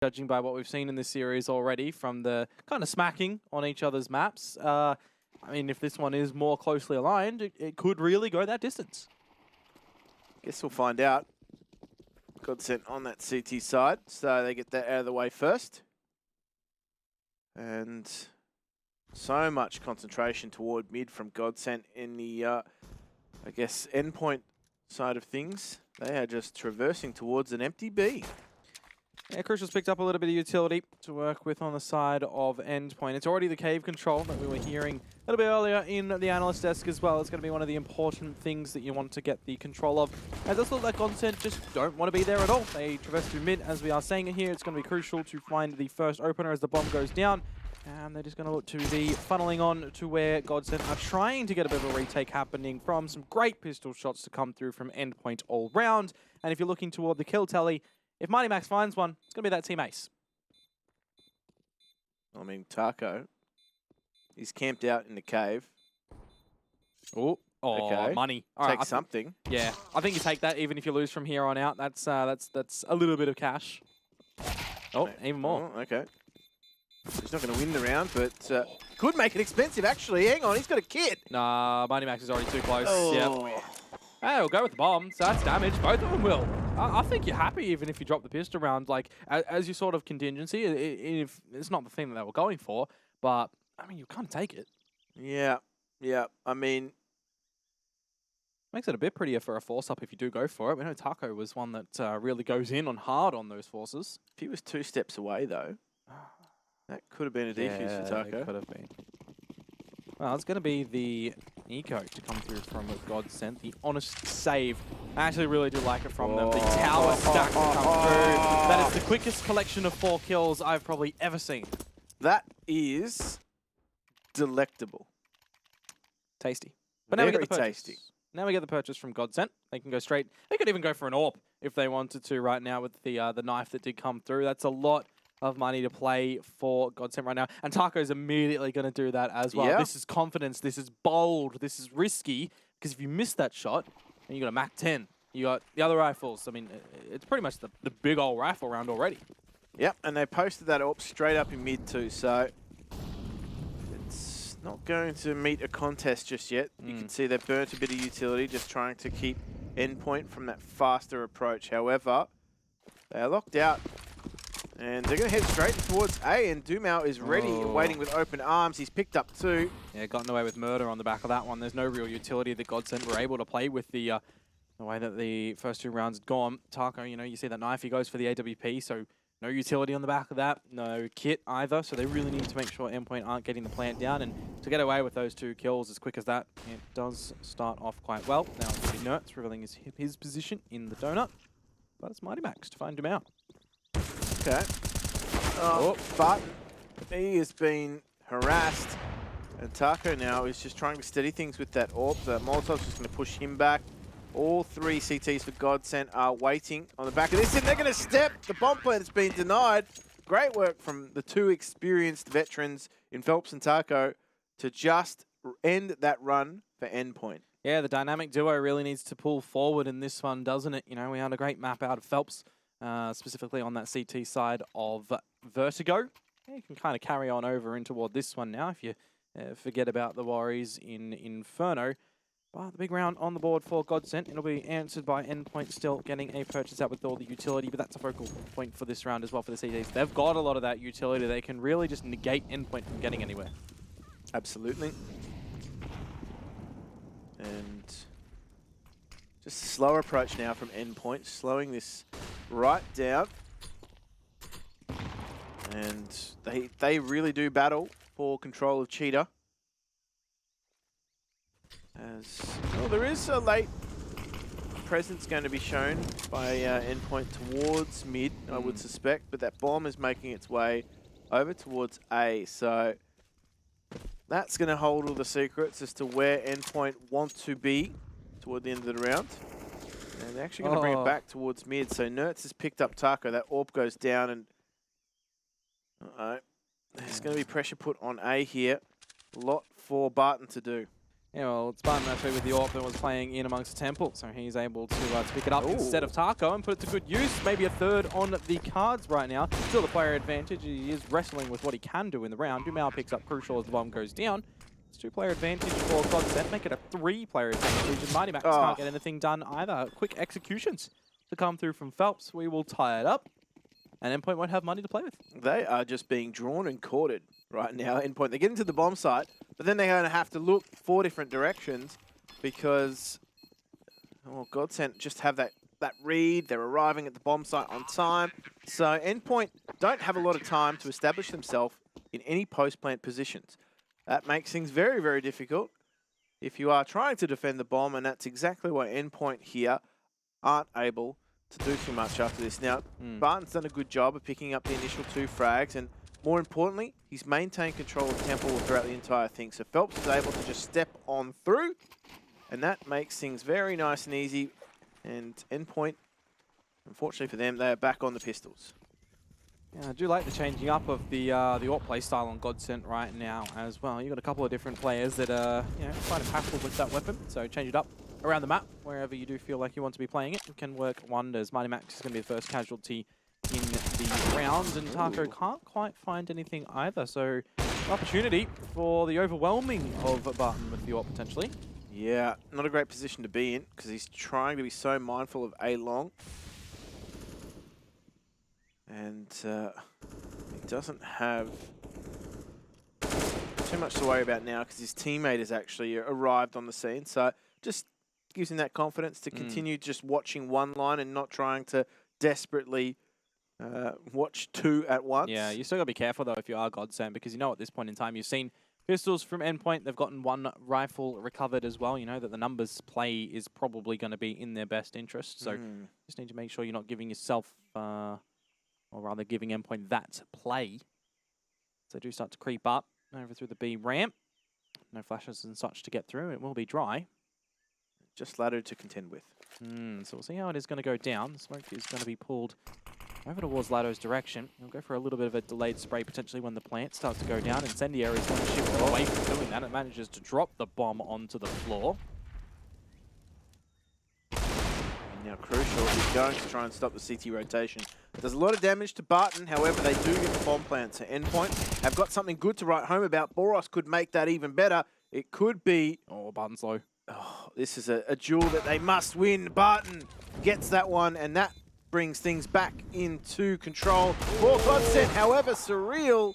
judging by what we've seen in this series already from the kind of smacking on each other's maps. I mean, if this one is more closely aligned, it could really go that distance. Guess we'll find out. Godsent on that CT side, so they get that out of the way first. And so much concentration toward mid from Godsent in the, I guess, endpoint side of things. They are just traversing towards an empty B. Yeah, Crucial's picked up a little bit of utility to work with on the side of Endpoint. It's already the cave control that we were hearing a little bit earlier in the analyst desk as well. It's going to be one of the important things that you want to get the control of. It does look like Godsent just don't want to be there at all. They traverse through mid, as we are saying it here. It's going to be crucial to find the first opener as the bomb goes down. And they're just going to look to be funneling on to where Godsent are trying to get a bit of a retake happening from some great pistol shots to come through from Endpoint all round. And if you're looking toward the kill tally, if Mighty Max finds one, it's going to be that team ace. I mean, Taco, he's camped out in the cave. Oh, okay. Money. Take something. Yeah, I think you take that even if you lose from here on out. That's a little bit of cash. Oh, even more. Oh, okay. He's not going to win the round, but could make it expensive, actually. Hang on, he's got a kit. Nah, Mighty Max is already too close. Oh. Yep. Hey, we'll go with the bomb, so that's damage. Both of them will. I think you're happy even if you drop the pistol round, like, as your sort of contingency. If it's not the thing that they were going for, but, I mean, you kind of take it. Yeah, I mean... Makes it a bit prettier for a force-up if you do go for it. We know Taco was one that really goes in on hard on those forces. If he was 2 steps away, though, that could have been a defuse for Taco. It could have been. Well, it's going to be the eco to come through from Godsent. The honest save. I actually really do like it from them. The tower stack to come through. That is the quickest collection of 4 kills I've probably ever seen. That is delectable. Tasty. But now we get the purchase. Tasty. Now we get the purchase from Godsent. They can go straight. They could even go for an AWP if they wanted to right now with the knife that did come through. That's a lot of money to play for Godsent right now. And Taco's immediately going to do that as well. Yep. This is confidence. This is bold. This is risky. Because if you miss that shot, then you got a MAC-10. You got the other rifles. I mean, it's pretty much the big old rifle round already. Yep, and they posted that AWP straight up in mid too, so it's not going to meet a contest just yet. You can see they've burnt a bit of utility just trying to keep Endpoint from that faster approach. However, they are locked out. And they're going to head straight towards A, and Dumao is ready and waiting with open arms. He's picked up 2. Yeah, gotten away with murder on the back of that one. There's no real utility that Godsent were able to play with the way that the first 2 rounds had gone. Taco, you know, you see that knife, he goes for the AWP, so no utility on the back of that. No kit either, so they really need to make sure Endpoint aren't getting the plant down. And to get away with those 2 kills as quick as that, it does start off quite well. Now it's going to be Nertz revealing his position in the donut. But it's Mighty Max to find him out. Okay. But he has been harassed. And Taco now is just trying to steady things with that AWP. The Molotov's just going to push him back. All 3 CTs for Godsent are waiting on the back of this, and they're going to step. The bomb plant has been denied. Great work from the 2 experienced veterans in Phelps and Taco to just end that run for Endpoint. Yeah, the dynamic duo really needs to pull forward in this one, doesn't it? You know, we had a great map out of Phelps. Specifically on that CT side of Vertigo. Yeah, you can kind of carry on over in toward this one now if you forget about the worries in Inferno. But the big round on the board for Godsent. It'll be answered by Endpoint still getting a purchase out with all the utility, but that's a focal point for this round as well for the CTs. They've got a lot of that utility. They can really just negate Endpoint from getting anywhere. Absolutely. And just a slower approach now from Endpoint, slowing this right down. And they really do battle for control of Cheetah. As well, there is a late presence going to be shown by Endpoint towards mid, I would suspect, but that bomb is making its way over towards A. So that's going to hold all the secrets as to where Endpoint want to be toward the end of the round. And they're actually going to bring it back towards mid. So Nertz has picked up Taco. That AWP goes down, and there's going to be pressure put on A here. A lot for Barton to do. Yeah, well, it's Barton actually with the AWP that was playing in amongst the temple, so he's able to pick it up instead of Taco and put it to good use. Maybe a third on the cards right now. Still the player advantage. He is wrestling with what he can do in the round. Dumao picks up Crucial as the bomb goes down. It's 2-player advantage for Godsent. Make it a 3-player advantage. And Mighty Max can't get anything done either. Quick executions to come through from Phelps. We will tie it up. And Endpoint won't have money to play with. They are just being drawn and quartered right now. Endpoint, they get into the bomb site, but then they're going to have to look 4 different directions because, Godsent just have that read. They're arriving at the bomb site on time. So Endpoint don't have a lot of time to establish themselves in any post-plant positions. That makes things very, very difficult if you are trying to defend the bomb, and that's exactly why Endpoint here aren't able to do too much after this. Now, Barton's done a good job of picking up the initial 2 frags, and more importantly, he's maintained control of Temple throughout the entire thing. So Phelps is able to just step on through, and that makes things very nice and easy. And Endpoint, unfortunately for them, they are back on the pistols. Yeah, I do like the changing up of the AWP play style on Godsent right now as well. You've got a couple of different players that are quite impactful with that weapon, so change it up around the map wherever you do feel like you want to be playing it. It can work wonders. Mighty Max is going to be the first casualty in the round, and Taco can't quite find anything either, so opportunity for the overwhelming of Barton with the AWP potentially. Yeah, not a great position to be in because he's trying to be so mindful of A-Long. And he doesn't have too much to worry about now because his teammate has actually arrived on the scene. So just gives him that confidence to continue just watching one line and not trying to desperately watch 2 at once. Yeah, you still got to be careful though if you are Godsent, because you know at this point in time you've seen pistols from Endpoint. They've gotten 1 rifle recovered as well. You know that the numbers play is probably going to be in their best interest. So just need to make sure you're not giving yourself... or rather giving Endpoint that play. So do start to creep up over through the B ramp. No flashes and such to get through. It will be dry. Just ladder to contend with. So we'll see how it is going to go down. The smoke is going to be pulled over towards Laddo's direction. He'll go for a little bit of a delayed spray potentially when the plant starts to go down. Incendiary is going to shift away from doing that. It manages to drop the bomb onto the floor. Now Crucial is going to try and stop the CT rotation. Does a lot of damage to Barton, however they do get the bomb plant to Endpoint. Have got something good to write home about. Boros could make that even better. It could be... Oh, Barton's low. Oh, this is a duel that they must win. Barton gets that one, and that brings things back into control for Godsent. However, Surreal...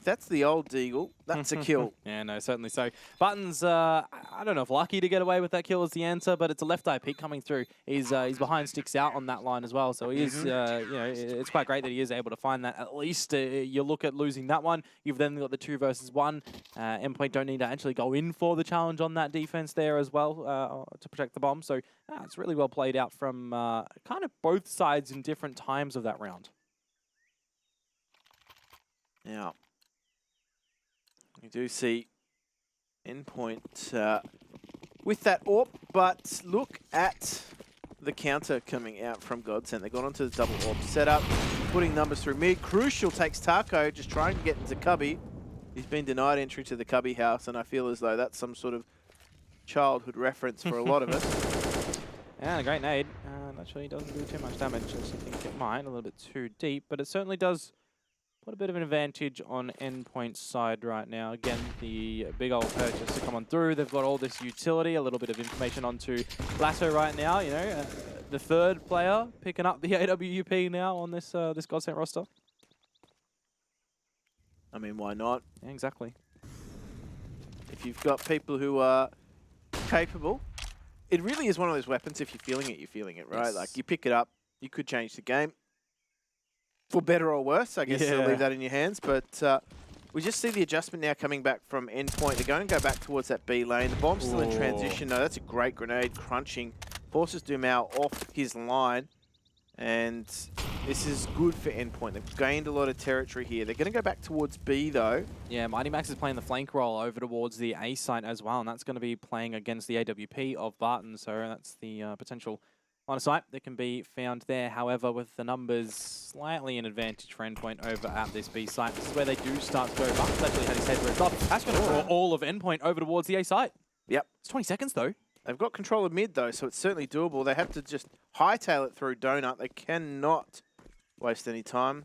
That's the old Deagle. That's a kill. Yeah, no, certainly so. Barton's, I don't know if lucky to get away with that kill is the answer, but it's a left eye peek coming through. He's behind Sticks Out on that line as well, so he is, you know, it's quite great that he is able to find that. At least you look at losing that one. You've then got the 2 versus 1. Endpoint don't need to actually go in for the challenge on that defense there as well to protect the bomb. So it's really well played out from kind of both sides in different times of that round. Now, you do see Endpoint with that AWP, but look at the counter coming out from Godsent. They got onto the double AWP setup, putting numbers through mid. Crucial takes Taco, just trying to get into Cubby. He's been denied entry to the Cubby house, and I feel as though that's some sort of childhood reference for a lot of us. And a great nade. Actually, doesn't do too much damage as you think it might. A little bit too deep, but it certainly does put a bit of an advantage on Endpoint's side right now. Again, the big old purchase to come on through. They've got all this utility, a little bit of information onto Lasso right now. You know, the 3rd player picking up the AWP now on this this Godsent roster. I mean, why not? Yeah, exactly. If you've got people who are capable, it really is one of those weapons. If you're feeling it, you're feeling it, right? Yes. Like, you pick it up, you could change the game. For better or worse, I guess I'll leave that in your hands. But we just see the adjustment now coming back from Endpoint. They're going to go back towards that B lane. The bomb's still in transition, though. That's a great grenade, crunching. Forces Dumao off his line. And this is good for Endpoint. They've gained a lot of territory here. They're going to go back towards B, though. Yeah, Mighty Max is playing the flank roll over towards the A site as well. And that's going to be playing against the AWP of Barton. So that's the potential line of sight that can be found there. However, with the numbers slightly in advantage for Endpoint over at this B site, this is where they do start to go. Barton's actually had his head ripped off. That's going to draw all of Endpoint over towards the A site. Yep. It's 20 seconds, though. They've got control of mid, though, so it's certainly doable. They have to just hightail it through Donut. They cannot waste any time.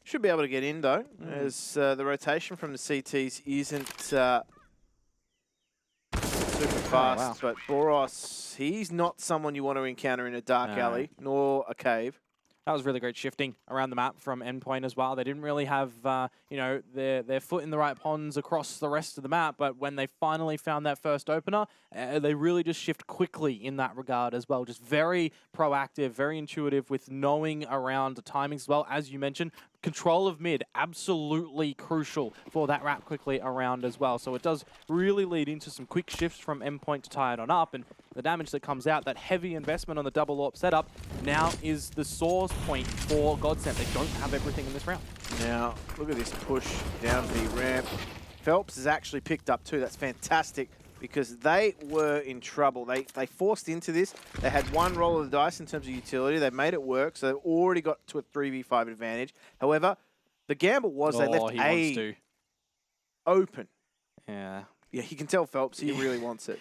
Should be able to get in, though, as the rotation from the CTs isn't super fast. wow. But Boros, he's not someone you want to encounter in a dark alley, nor a cave. That was really great shifting around the map from Endpoint as well. They didn't really have, you know, their foot in the right ponds across the rest of the map, but when they finally found that first opener, they really just shift quickly in that regard as well. Just very proactive, very intuitive with knowing around the timings as well. As you mentioned, control of mid, absolutely crucial for that wrap quickly around as well. So it does really lead into some quick shifts from Endpoint to tie it on up, and the damage that comes out, that heavy investment on the double AWP setup, now is the source point for Godsent. They don't have everything in this round. Now, look at this push down the ramp. Phelps has actually picked up too. That's fantastic because they were in trouble. They forced into this. They had one roll of the dice in terms of utility. They made it work, so they've already got to a 3v5 advantage. However, the gamble was they left A open. Yeah. Yeah, you can tell Phelps, he really wants it.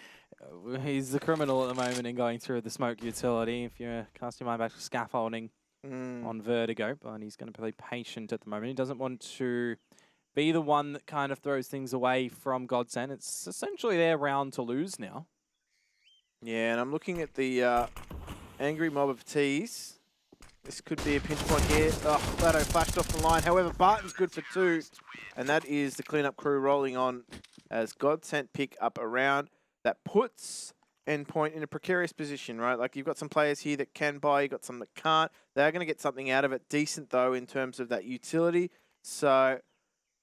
He's the criminal at the moment in going through the smoke utility. If you cast your mind back to scaffolding on Vertigo, but he's going to be patient at the moment. He doesn't want to be the one that kind of throws things away from Godsent. It's essentially their round to lose now. Yeah, and I'm looking at the angry mob of T's. This could be a pinch point here. Oh, Lado flashed off the line. However, Barton's good for 2, and that is the cleanup crew rolling on as Godsent pick up a round. That puts Endpoint in a precarious position, right? Like, you've got some players here that can buy, you've got some that can't. They're going to get something out of it. Decent, though, in terms of that utility. So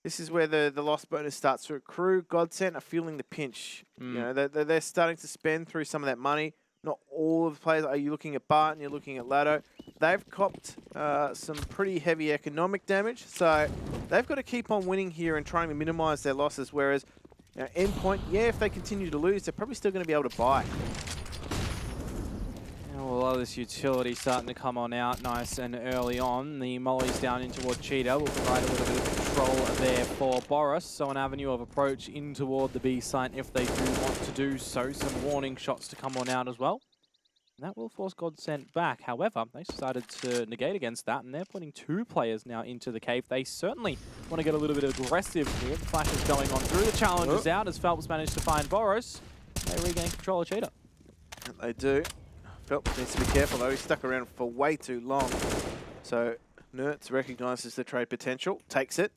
this is where the loss bonus starts to accrue. Godsent are feeling the pinch. You know, they're starting to spend through some of that money. Not all of the players. Are you looking at Barton? You're looking at Lado. They've copped some pretty heavy economic damage. So they've got to keep on winning here and trying to minimize their losses, whereas Endpoint, yeah, if they continue to lose, they're probably still going to be able to buy. Well, a lot of this utility starting to come on out nice and early on. The mollies down in toward Cheetah will provide a little bit of control there for Boris. So an avenue of approach in toward the B site if they do want to do so. Some warning shots to come on out as well. And that will force Godsent back. However, they decided to negate against that, and they're putting 2 players now into the cave. They certainly want to get a little bit aggressive here. The flash is going on through. The challenge is out as Phelps managed to find Boris. They regain control of Cheetah. They do. Phelps needs to be careful, though. He's stuck around for way too long. So Nertz recognises the trade potential, takes it.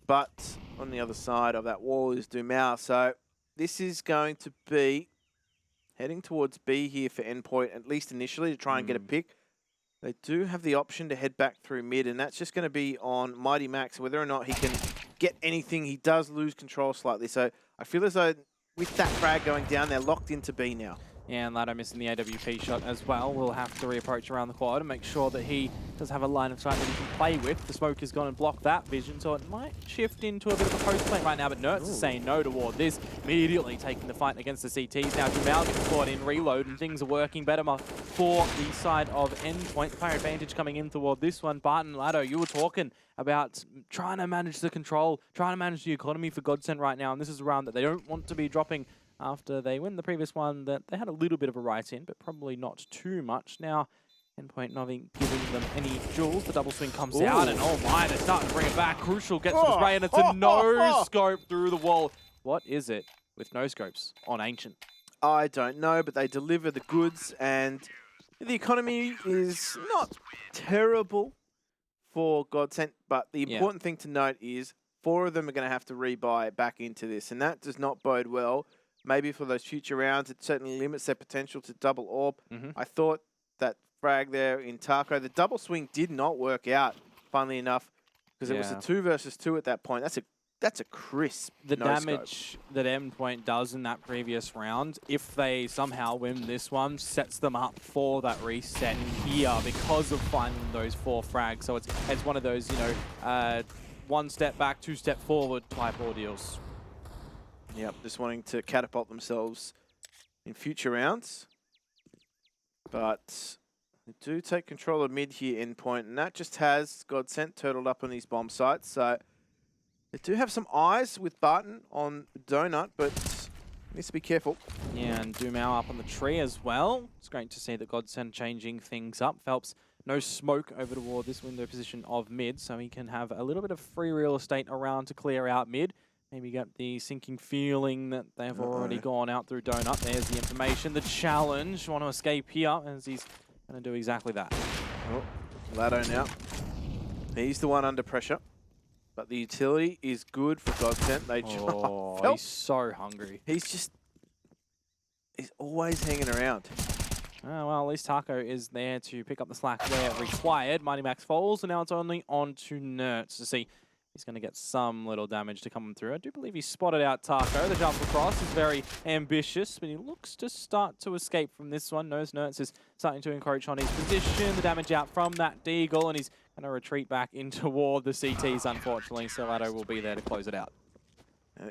But on the other side of that wall is Dumao. So this is going to be heading towards B here for Endpoint, at least initially, to try and get a pick. They do have the option to head back through mid, and that's just going to be on Mighty Max. Whether or not he can get anything, he does lose control slightly. So I feel as though with that frag going down, they're locked into B now. Yeah, and Lado missing the AWP shot as well. We'll have to reapproach around the quad and make sure that he does have a line of sight that he can play with. The smoke has gone and blocked that vision, so it might shift into a bit of a post play right now, but Nertz is saying no toward this, immediately taking the fight against the CTs. Now Jamal gets caught in reload, and things are working better for the side of Endpoint. Player advantage coming in toward this one. Barton, Lado, you were talking about trying to manage the control, trying to manage the economy for Godsent right now, and this is a round that they don't want to be dropping after they win the previous one. That they had a little bit of a right in, but probably not too much. Now, Endpoint not giving them any jewels. The double swing comes out, and oh my, they're starting to bring it back. Crucial gets the spray, and it's a no-scope through the wall. What is it with no-scopes on Ancient? I don't know, but they deliver the goods, and the economy is not terrible for Godsent, but the important thing to note is 4 of them are going to have to rebuy back into this, and that does not bode well. Maybe for those future rounds, it certainly limits their potential to double AWP. I thought that frag there in Taco, the double swing did not work out, funnily enough, because it was a 2 versus 2 at that point. That's a crisp The damage that Endpoint does in that previous round, if they somehow win this one, sets them up for that reset here because of finding those 4 frags. So it's one of those, you know, 1 step back, 2 step forward type ordeals. Yep, just wanting to catapult themselves in future rounds. But they do take control of mid here, Endpoint, and that just has Godsent turtled up on these bomb sites. So they do have some eyes with Barton on Donut, but Needs to be careful. Yeah, and Dumao up on the tree as well. It's great to see that Godsend changing things up. Phelps, no smoke over toward this window position of mid, so he can have a little bit of free real estate around to clear out mid. Maybe get the sinking feeling that they've already gone out through Donut. There's the information, the challenge. Want to escape here, as he's going to do exactly that. Oh, Lado now. He's the one under pressure. But the utility is good for Godsend. They Oh, Phelps, he's so hungry. he's always hanging around. Oh, well, at least Taco is there to pick up the slack where required. Mighty Max falls, and now it's only on to Nerds to see he's going to get some little damage to come through. I do believe he spotted out Taco. The jump across is very ambitious, but he looks to start to escape from this one. Knows Nerds is starting to encroach on his position. The damage out from that Deagle, and he's going to retreat back in toward the CTs, unfortunately. So Lado will be there to close it out.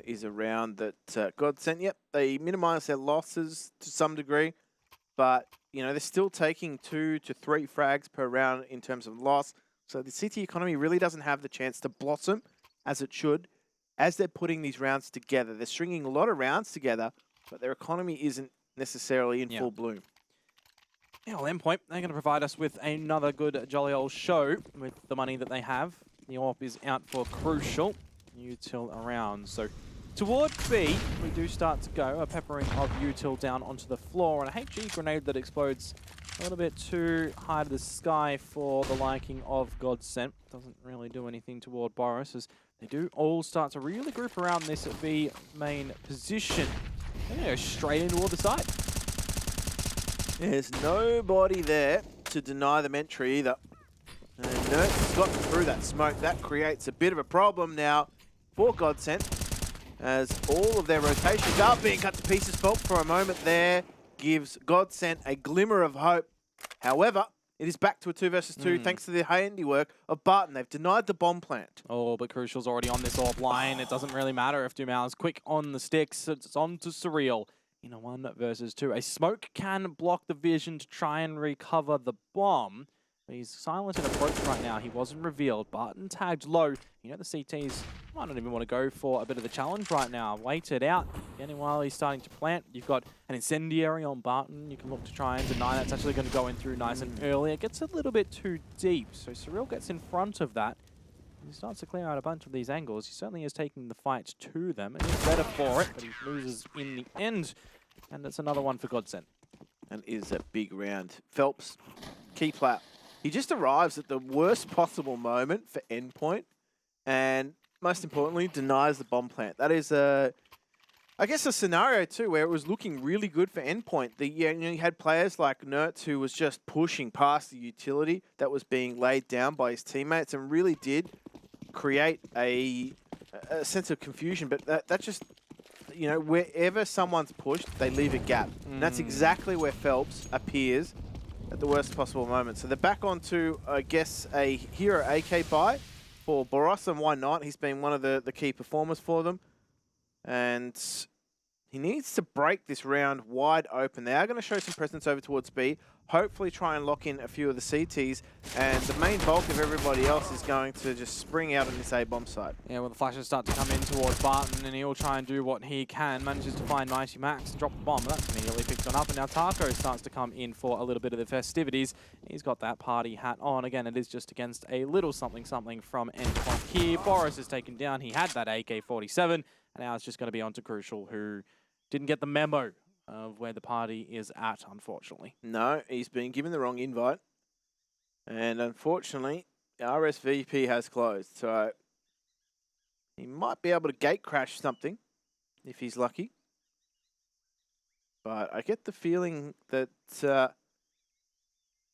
Is a round that Godsend, yep, they minimise their losses to some degree, but, you know, they're still taking 2 to 3 frags per round in terms of loss. So the CT economy really doesn't have the chance to blossom as it should as they're putting these rounds together. They're stringing a lot of rounds together, but their economy isn't necessarily in full bloom. Yeah, well, Endpoint, they're going to provide us with another good jolly old show with the money that they have. The AWP is out for Crucial. Util around. So toward B, we do start to go. A peppering of Util down onto the floor, and a HG grenade that explodes a little bit too high to the sky for the liking of Godsend. Doesn't really do anything toward Boris, as they do all start to really group around this B main position. They're going to go straight in toward the side. There's nobody there to deny them entry either. And Nerds has gotten through that smoke. That creates a bit of a problem now for Godsend, as all of their rotations are being cut to pieces. Phelps for a moment there gives Godsend a glimmer of hope. However, it is back to a 2 versus 2 thanks to the handiwork of Barton. They've denied the bomb plant. Oh, but Crucial's already on this AWP line. It doesn't really matter if Dumao's quick on the sticks. It's on to Surreal in a 1 versus 2. A smoke can block the vision to try and recover the bomb. But he's silent in approach right now. He wasn't revealed. Barton tagged low. You know, the CTs might not even want to go for a bit of the challenge right now. Wait it out. Again, while he's starting to plant, you've got an incendiary on Barton. You can look to try and deny that. It's actually going to go in through nice and early. It gets a little bit too deep. So Surreal gets in front of that. He starts to clear out a bunch of these angles. He certainly is taking the fight to them, and he's better for it, but he loses in the end. And it's another one for Godsend. And is a big round. Phelps, key player. He just arrives at the worst possible moment for Endpoint, and most importantly, denies the bomb plant. That is I guess a scenario too where it was looking really good for Endpoint. You had players like Nerds who was just pushing past the utility that was being laid down by his teammates, and really did create a sense of confusion. But that just, you know, wherever someone's pushed, they leave a gap. And that's exactly where Phelps appears at the worst possible moment. So they're back onto, I guess, a hero AK buy for Boros, and why not? He's been one of the key performers for them. And he needs to break this round wide open. They are going to show some presence over towards B. Hopefully try and lock in a few of the CTs. And the main bulk of everybody else is going to just spring out on this A-bomb side. Yeah, well, the flashes start to come in towards Barton, and he'll try and do what he can. Manages to find Mighty Max and drop the bomb. That's immediately picked on up, and now Taco starts to come in for a little bit of the festivities. He's got that party hat on. Again, it is just against a little something from Endpoint here. Boris is taken down. He had that AK-47, and now it's just going to be onto Crucial, who didn't get the memo of where the party is at, unfortunately. No, he's been given the wrong invite. And unfortunately, RSVP has closed. So he might be able to gate crash something if he's lucky. But I get the feeling that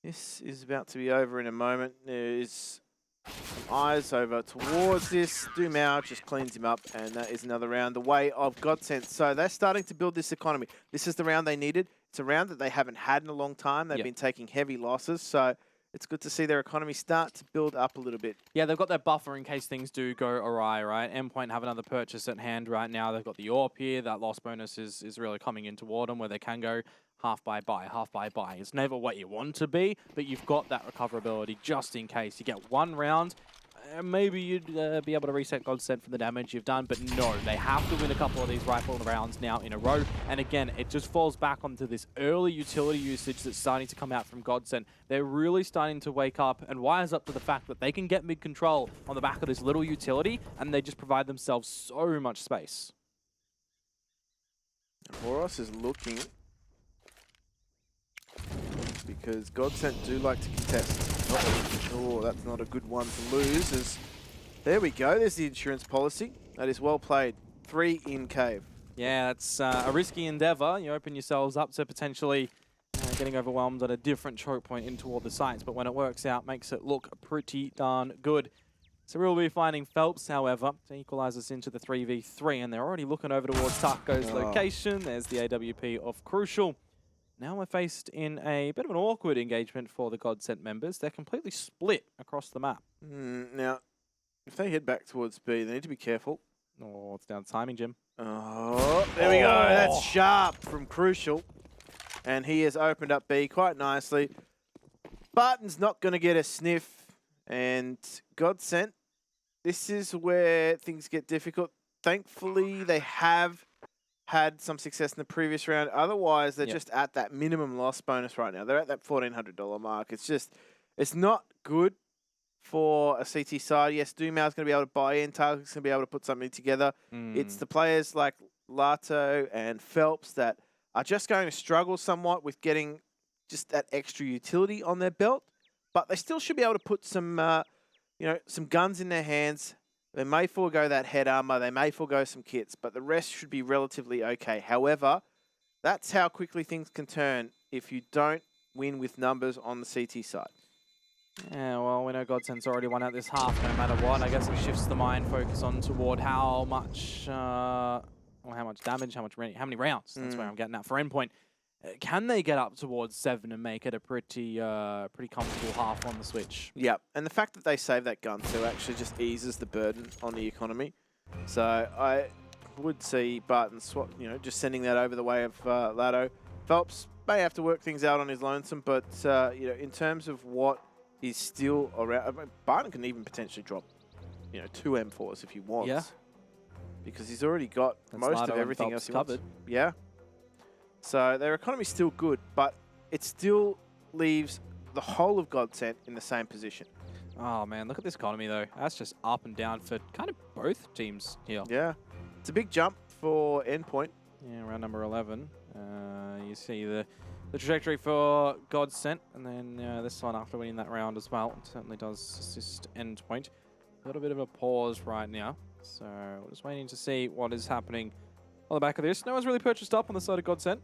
this is about to be over in a moment. There's some eyes over towards this. Dumao just cleans him up, and that is another round the way of Godsend. So they're starting to build this economy. This is the round they needed. It's a round that they haven't had in a long time. They've been taking heavy losses, so it's good to see their economy start to build up a little bit. Yeah, they've got that buffer in case things do go awry, right? Endpoint have another purchase at hand right now. They've got the AWP here. That loss bonus is really coming in toward them, where they can go half by buy, half by buy. It's never what you want to be, but you've got that recoverability just in case. You get one round, maybe you'd be able to reset Godsent from the damage you've done, but no, they have to win a couple of these rifle rounds now in a row. And again, it just falls back onto this early utility usage that's starting to come out from Godsent. They're really starting to wake up and wise up to the fact that they can get mid-control on the back of this little utility, and they just provide themselves so much space. Boros is looking, because Godsent do like to contest. Oh, that's not a good one to lose. There we go. There's the insurance policy. That is well played. 3 in cave. Yeah, that's a risky endeavor. You open yourselves up to potentially getting overwhelmed at a different choke point in toward the sites, but when it works out, makes it look pretty darn good. So we'll be finding Phelps, however, to equalize us into the 3v3, and they're already looking over towards Taco's location. There's the AWP of Crucial. Now we're faced in a bit of an awkward engagement for the Godsent members. They're completely split across the map. Now, if they head back towards B, they need to be careful. Oh, it's down to timing, Jim. Oh, there we go. That's sharp from Crucial. And he has opened up B quite nicely. Barton's not going to get a sniff. And Godsent, this is where things get difficult. Thankfully, they have had some success in the previous round. Otherwise, they're just at that minimum loss bonus right now. They're at that $1,400 mark. It's not good for a CT side. Yes, Doomau's going to be able to buy in. Target's going to be able to put something together. It's the players like Lato and Phelps that are just going to struggle somewhat with getting just that extra utility on their belt. But they still should be able to put some, some guns in their hands. They may forego that head armor. They may forego some kits, but the rest should be relatively okay. However, that's how quickly things can turn if you don't win with numbers on the CT side. Yeah, well, we know Godsent's already won out this half no matter what. I guess it shifts the mind focus on toward how much damage, how many rounds. That's where I'm getting at for Endpoint. Can they get up towards 7 and make it a pretty comfortable half on the Switch? Yeah, and the fact that they save that gun too actually just eases the burden on the economy. So I would see Barton just sending that over the way of Lato. Phelps may have to work things out on his lonesome, but in terms of what is still around, Barton can even potentially drop 2 M4s if he wants. Yeah, because he's already got most Lato of everything else he covered. wants. Yeah. So their economy's still good, but it still leaves the whole of Godsent in the same position. Oh man, look at this economy though. That's just up and down for kind of both teams here. Yeah. It's a big jump for Endpoint. Yeah, round number 11. You see the trajectory for Godsent, and then this one after winning that round as well. It certainly does assist Endpoint. A little bit of a pause right now. So we're just waiting to see what is happening on the back of this. No one's really purchased up on the side of Godsent.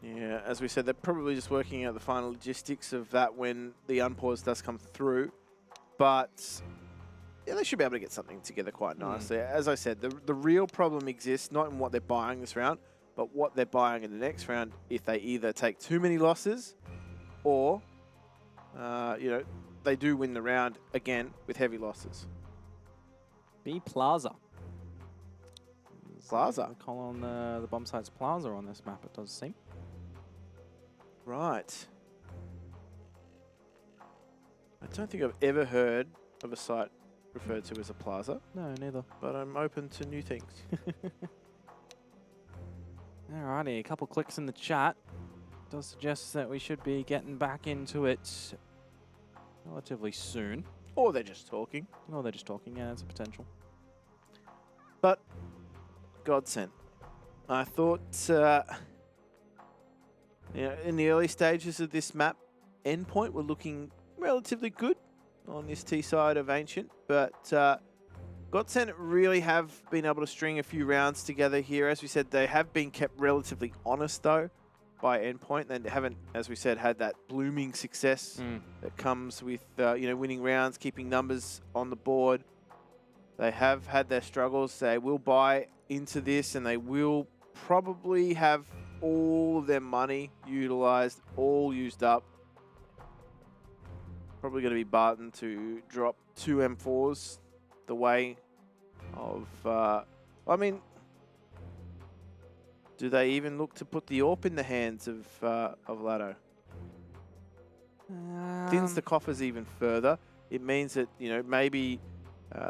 Yeah, as we said, they're probably just working out the final logistics of that when the unpause does come through. But yeah, they should be able to get something together quite nicely. As I said, the real problem exists not in what they're buying this round, but what they're buying in the next round if they either take too many losses or, they do win the round again with heavy losses. B Plaza. Plaza. We call on the bomb site's Plaza on this map, it does seem. Right. I don't think I've ever heard of a site referred to as a plaza. No, neither. But I'm open to new things. Alrighty, a couple clicks in the chat. Does suggest that we should be getting back into it relatively soon. Or they're just talking. Oh, they're just talking. Yeah, it's a potential. But Godsent. I thought, in the early stages of this map, Endpoint were looking relatively good on this T side of Ancient, but Godsent really have been able to string a few rounds together here. As we said, they have been kept relatively honest, though, by Endpoint. They haven't, as we said, had that blooming success that comes with, winning rounds, keeping numbers on the board. They have had their struggles. They will buy into this, and they will probably have all of their money utilized, all used up. Probably going to be Barton to drop 2 M4s the way of... do they even look to put the AWP in the hands of Lato? thins the coffers even further. It means that, you know, maybe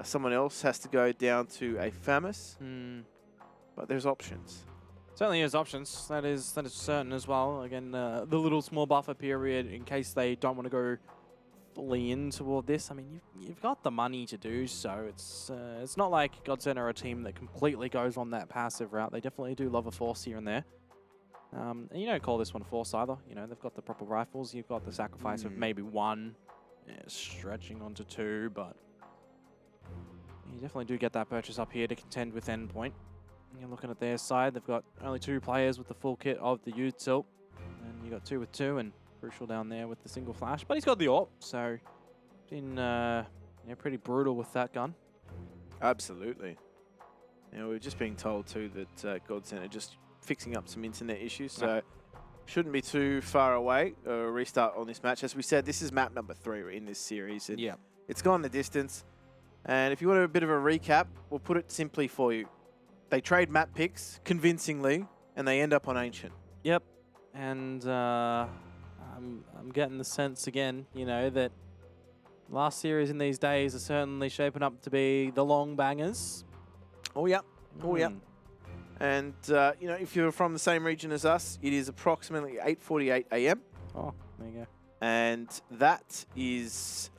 someone else has to go down to a FAMAS, but there's options. Certainly is options. That is certain as well. Again, the little small buffer period in case they don't want to go fully in toward this. I mean, you've got the money to do so. It's not like Godsend are a team that completely goes on that passive route. They definitely do love a force here and there. And you don't call this one a force either. You know, they've got the proper rifles. You've got the sacrifice of maybe one, stretching onto two, but you definitely do get that purchase up here to contend with Endpoint. You're looking at their side. They've got only 2 players with the full kit of the util, and you got 2 with 2, and Crucial down there with the single flash. But he's got the AWP, so been pretty brutal with that gun. Absolutely. You know, we're just being told too that Godsend are just fixing up some internet issues, so shouldn't be too far away. Restart on this match. As we said, this is map number 3 in this series, and it's gone the distance. And if you want a bit of a recap, we'll put it simply for you. They trade map picks convincingly, and they end up on Ancient. Yep, and I'm getting the sense again, you know, that last series in these days are certainly shaping up to be the long bangers. Oh yeah, oh yeah. And you know, if you're from the same region as us, it is approximately 8:48 a.m. Oh, there you go. And that is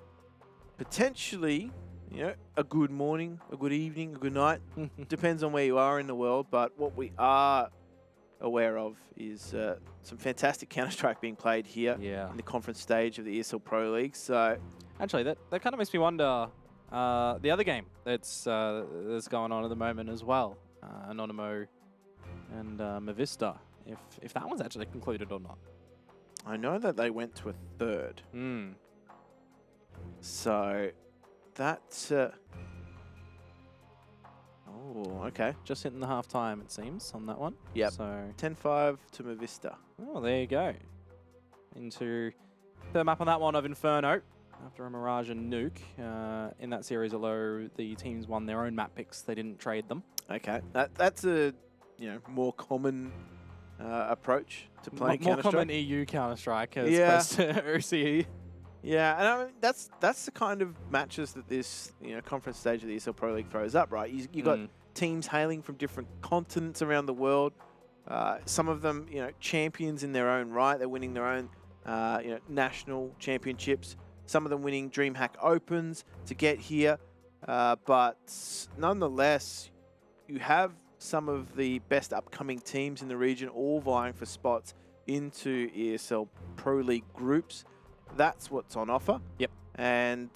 potentially, you know, a good morning, a good evening, a good night. Depends on where you are in the world. But what we are aware of is some fantastic Counter-Strike being played here in the conference stage of the ESL Pro League. So actually, that kind of makes me wonder the other game that's going on at the moment as well, Anonymo and Movista, if that one's actually concluded or not. I know that they went to a third. So that... oh, okay. Just hitting the half-time, it seems, on that one. Yep. So 10-5 to Movista. Oh, there you go. Into the map on that one of Inferno. After a Mirage and Nuke. In that series, although the teams won their own map picks, they didn't trade them. Okay. That's a more common approach to playing more Counter-Strike. common EU Counter-Strike as opposed to OCE. Yeah, and I mean, that's the kind of matches that this conference stage of the ESL Pro League throws up, right? You got teams hailing from different continents around the world. Some of them, champions in their own right. They're winning their own, national championships. Some of them winning DreamHack Opens to get here. But nonetheless, you have some of the best upcoming teams in the region all vying for spots into ESL Pro League groups. That's what's on offer. Yep. And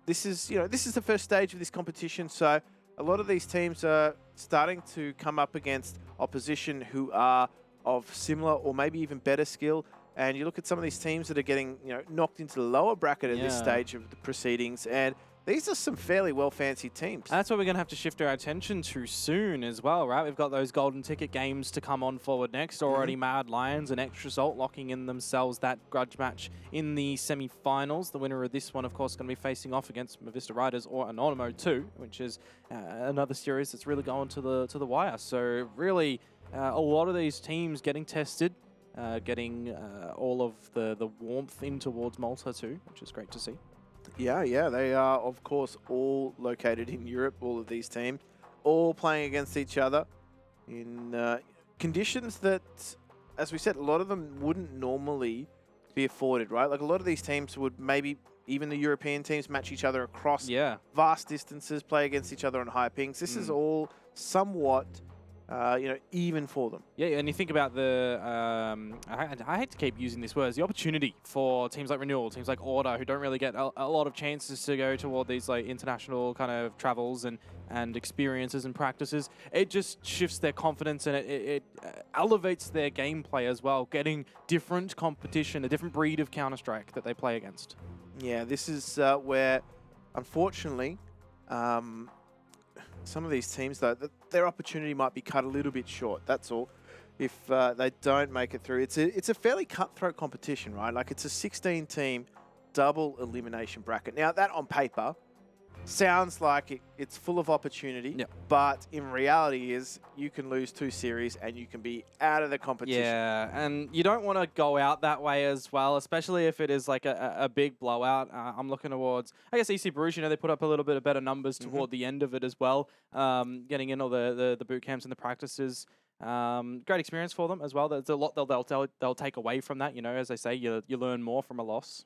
this is the first stage of this competition. So a lot of these teams are starting to come up against opposition who are of similar or maybe even better skill. And you look at some of these teams that are getting knocked into the lower bracket at this stage of the proceedings, and these are some fairly well-fancied teams. That's what we're going to have to shift our attention to soon as well, right? We've got those golden ticket games to come on forward next. Already Mad Lions and Extrasalt locking in themselves that grudge match in the semi-finals. The winner of this one, of course, is going to be facing off against Movista Riders or Anonymo 2, which is another series that's really going to the wire. So really, a lot of these teams getting tested. Getting all of the warmth in towards Malta too, which is great to see. Yeah, they are, of course, all located in Europe, all of these teams, all playing against each other in conditions that, as we said, a lot of them wouldn't normally be afforded, right? Like a lot of these teams would maybe, even the European teams, match each other across vast distances, play against each other on high pings. This is all somewhat... even for them. Yeah, and you think about the, I hate to keep using this word, the opportunity for teams like Renewal, teams like Order, who don't really get a lot of chances to go toward these like international kind of travels and experiences and practices. It just shifts their confidence and it elevates their gameplay as well, getting different competition, a different breed of Counter-Strike that they play against. Yeah, this is where, unfortunately, some of these teams, though, their opportunity might be cut a little bit short. That's all. If they don't make it through, it's a fairly cutthroat competition, right? Like it's a 16-team double elimination bracket. Now that on paper sounds like it's full of opportunity, Yep. but in reality is you can lose 2 series and you can be out of the competition. Yeah, and you don't want to go out that way as well, especially if it is like a big blowout. I'm looking towards, I guess, EC Bruges, they put up a little bit of better numbers toward the end of it as well, getting in all the boot camps and the practices. Great experience for them as well. There's a lot they'll take away from that. As they say, you learn more from a loss.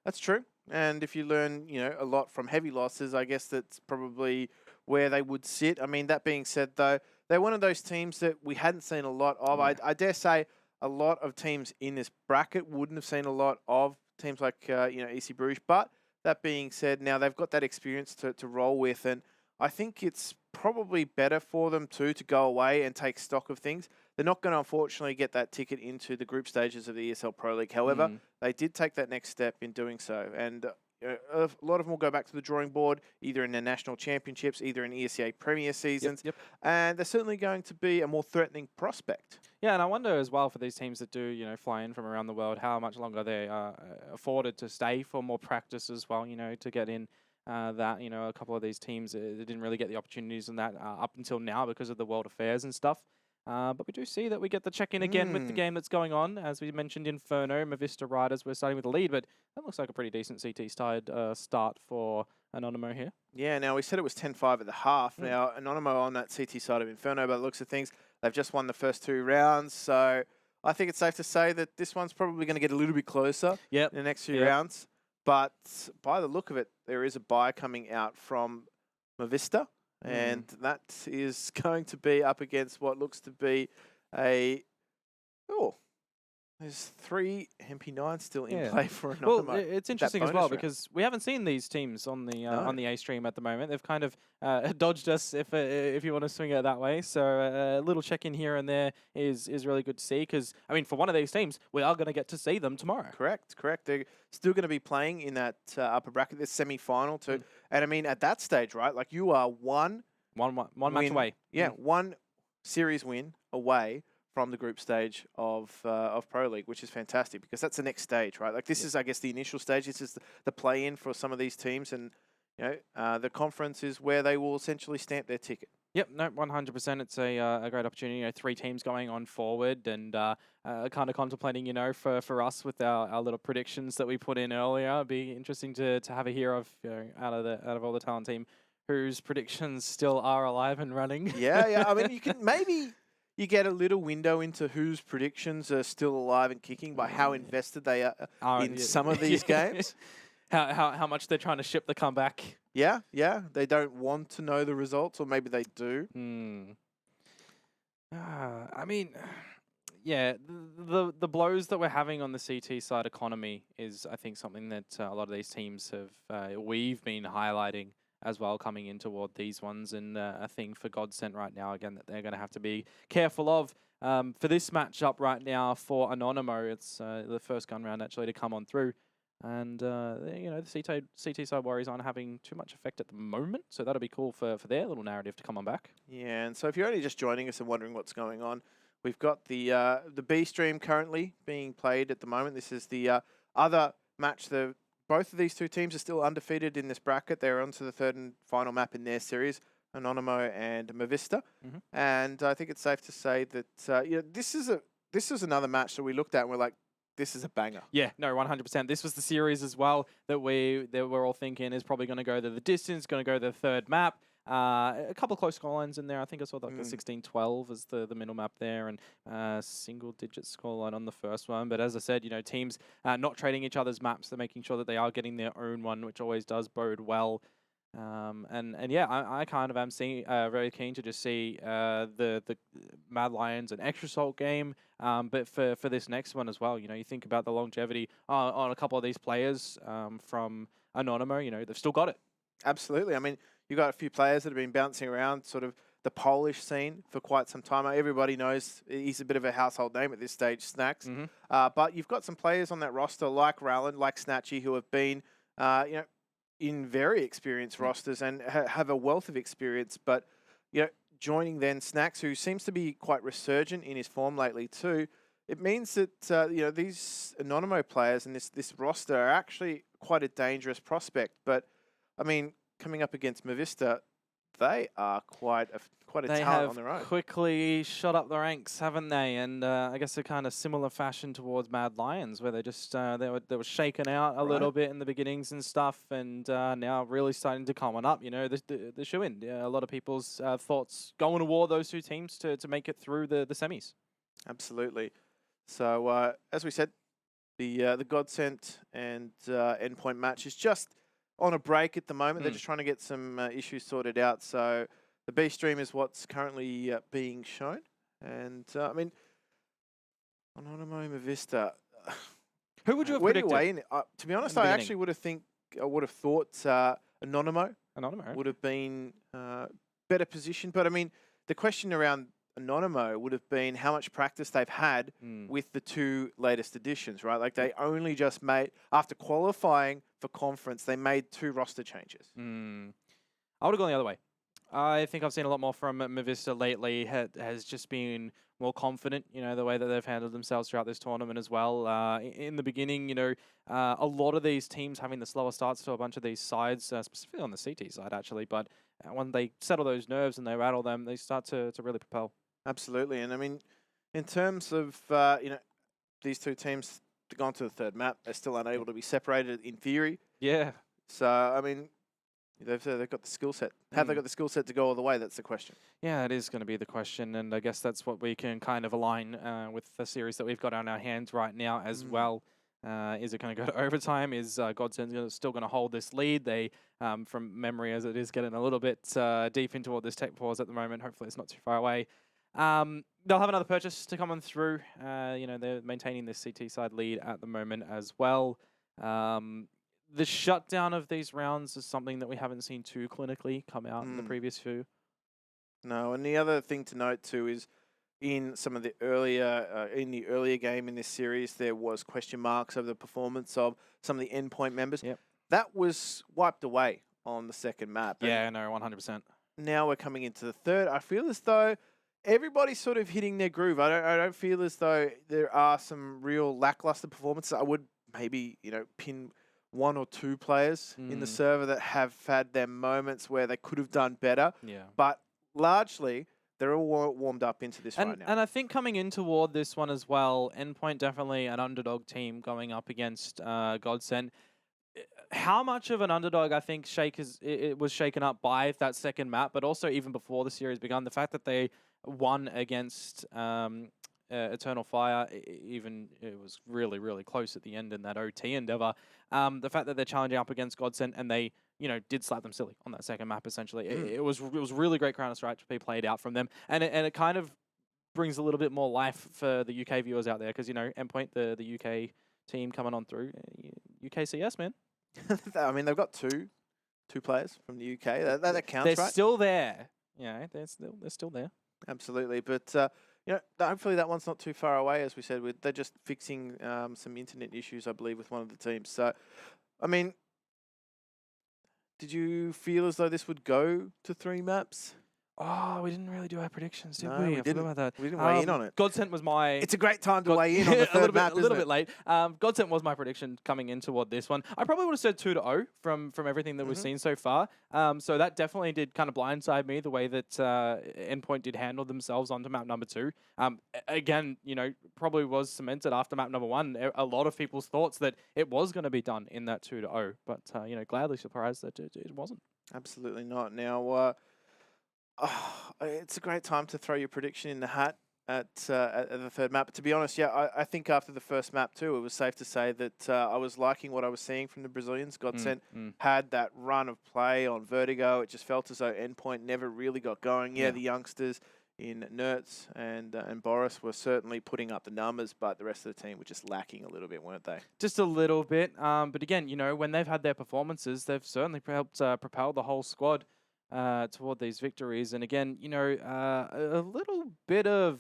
That's true. And if you learn, a lot from heavy losses, I guess that's probably where they would sit. I mean, that being said, though, they're one of those teams that we hadn't seen a lot of. Yeah. I dare say a lot of teams in this bracket wouldn't have seen a lot of teams like, EC Bruges. But that being said, now they've got that experience to roll with. And I think it's probably better for them, too, to go away and take stock of things. They're not going to, unfortunately, get that ticket into the group stages of the ESL Pro League. However, they did take that next step in doing so. And a lot of them will go back to the drawing board, either in the national championships, either in ESEA Premier seasons. Yep. And they're certainly going to be a more threatening prospect. Yeah, and I wonder as well for these teams that do, fly in from around the world, how much longer they are afforded to stay for more practice as well, to get in. That a couple of these teams they didn't really get the opportunities in that up until now because of the world affairs and stuff. But we do see that we get the check-in again with the game that's going on. As we mentioned, Inferno, Mavista Riders, we're starting with the lead, but that looks like a pretty decent CT-side start for Anonymous here. Yeah, now we said it was 10-5 at the half. Now, Anonymous on that CT side of Inferno, by the looks of things, they've just won the first 2 rounds. So I think it's safe to say that this one's probably going to get a little bit closer in the next few rounds. But by the look of it, there is a buy coming out from Mavista. And that is going to be up against what looks to be there's 3 MP9 still in play for Anonymous. Well, it's interesting as well because we haven't seen these teams on the A stream at the moment. They've kind of dodged us, if you want to swing it that way. So a little check in here and there is really good to see because I mean, for one of these teams, we are going to get to see them tomorrow. Correct. They're still going to be playing in that upper bracket, this semi-final too. And I mean, at that stage, right? Like you are one match away. Yeah, 1 series win away from the group stage of Pro League, which is fantastic because that's the next stage, right? Like this is, I guess, the initial stage. This is the play-in for some of these teams, and the conference is where they will essentially stamp their ticket. Yep, no, 100%. It's a great opportunity. 3 teams going on forward, and kind of contemplating, for us with our little predictions that we put in earlier. It'd be interesting to have a hear of, out of all the talent team, whose predictions still are alive and running. Yeah. I mean, you can maybe. You get a little window into whose predictions are still alive and kicking by how invested they are in some of these games. How much they're trying to ship the comeback. Yeah. They don't want to know the results, or maybe they do. I mean, yeah, the blows that we're having on the CT side economy is, I think, something that a lot of these teams we've been highlighting as well coming in toward these ones, and a thing for Godsent right now, again, that they're going to have to be careful of. For this matchup right now for Anonymous, it's the first gun round actually to come on through. And, the CT side Warriors aren't having too much effect at the moment, so that'll be cool for their little narrative to come on back. Yeah, and so if you're only just joining us and wondering what's going on, we've got the B stream currently being played at the moment. This is the other match. Both of these 2 teams are still undefeated in this bracket. They're on to the 3rd and final map in their series, Anonymous and Mavista. And I think it's safe to say that this is another match that we looked at and we're like, this is a banger. Yeah, no, 100%. This was the series as well that we're all thinking is probably going to go the distance, going to go the 3rd map. A couple of close scorelines in there. I think I saw like the 16-12 as the middle map there, and single-digit scoreline on the first one. But as I said, teams not trading each other's maps. They're making sure that they are getting their own one, which always does bode well. And yeah, I kind of am very keen to just see the Mad Lions and Extra Salt game. But for this next one as well, you think about the longevity on a couple of these players from Anonymous. They've still got it. Absolutely. I mean, you've got a few players that have been bouncing around sort of the Polish scene for quite some time. Everybody knows he's a bit of a household name at this stage, Snacks. But you've got some players on that roster like Rowland, like Snatchy, who have been, in very experienced rosters and have a wealth of experience. But, joining then Snacks, who seems to be quite resurgent in his form lately too, it means that, these Anonymous players and this roster are actually quite a dangerous prospect. But, I mean, coming up against Mavista, they are quite a They talent have on their own. quickly shot up the ranks, haven't they? And I guess a kind of similar fashion towards Mad Lions, where they just they were shaken out a little bit in the beginnings and stuff, and now really starting to come on up. You know, the shoe-in. Yeah, a lot of people's thoughts going to war those two teams to make it through the semis. Absolutely. So as we said, the Godsent and Endpoint match is just on a break at the moment. They're just trying to get some issues sorted out. So the B stream is what's currently being shown. And I mean, Anonymous Mavista. Who would you have where do predicted? you weigh in? To be honest, the I beginning? actually would have thought Anonymous Anonymous. would have been better positioned. But I mean, the question around Anonymous would have been how much practice they've had with the two latest additions, right? Like they only just made, after qualifying for conference, they made 2 roster changes. I would have gone the other way. I think I've seen a lot more from Mavista lately. Has just been more confident, you know, the way that they've handled themselves throughout this tournament as well. In the beginning, you know, a lot of these teams having the slower starts to a bunch of these sides, specifically on the CT side, actually. But when they settle those nerves and they rattle them, they start to really propel. Absolutely. And I mean, in terms of, you know, these two teams gone to the third map, they're still unable to be separated in theory. Yeah. So, I mean, they've got the skill set. Have they got the skill set to go all the way? That's the question. Yeah, it is going to be the question, and I guess that's what we can kind of align with the series that we've got on our hands right now as well. Is it going to go to overtime? Is Godsend still going to hold this lead? They, from memory, as it is getting a little bit deep into all this tech pause at the moment, hopefully it's not too far away. They'll have another purchase to come on through. You know, they're maintaining this CT side lead at the moment as well. The shutdown of these rounds is something that we haven't seen too clinically come out in the previous few. No, and the other thing to note too is in some of the earlier game in this series, there was question marks over the performance of some of the Endpoint members. Yep. That was wiped away on the second map. Yeah, no, 100%. Now we're coming into the third. I feel as though everybody's sort of hitting their groove. I don't feel as though there are some real lackluster performances. I would maybe, you know, pin 1 or 2 players in the server that have had their moments where they could have done better. Yeah. But largely, they're all warmed up into this right now. And I think coming in toward this one as well, Endpoint definitely an underdog team going up against Godsend. How much of an underdog I think it was shaken up by that second map, but also even before the series begun, the fact that they won against Eternal Fire, even it was really, really close at the end in that OT endeavor. The fact that they're challenging up against Godsend and they, you know, did slap them silly on that second map. Essentially, it was really great Counter-Strike to be played out from them, and it kind of brings a little bit more life for the UK viewers out there because you know Endpoint, the UK team coming on through, UKCS man. I mean, they've got two players from the UK. That counts, They're right? still there. Yeah, they're still there. Absolutely, but you know, hopefully that one's not too far away. As we said, they're just fixing some internet issues, I believe, with one of the teams. So, I mean, did you feel as though this would go to 3 maps? Oh, we didn't really do our predictions, did No, we? we I forgot didn't. about that. We didn't weigh in on it. Godsend was my... It's a great time to weigh in on the third map, a little isn't bit late. Godsend was my prediction coming in toward this one. I probably would have said 2-0 from everything that we've seen so far. So that definitely did kind of blindside me, the way that Endpoint did handle themselves onto map number 2. Again, you know, probably was cemented after map number 1. A lot of people's thoughts that it was going to be done in that 2-0. But, you know, gladly surprised that it wasn't. Absolutely not. Now, it's a great time to throw your prediction in the hat at the third map. But to be honest, yeah, I think after the first map too, it was safe to say that I was liking what I was seeing from the Brazilians. Godsend had that run of play on Vertigo. It just felt as though Endpoint never really got going. Yeah, the youngsters in Nertz and Boris were certainly putting up the numbers, but the rest of the team were just lacking a little bit, weren't they? Just a little bit. But again, you know, when they've had their performances, they've certainly helped propel the whole squad toward these victories. And again, you know, a little bit of,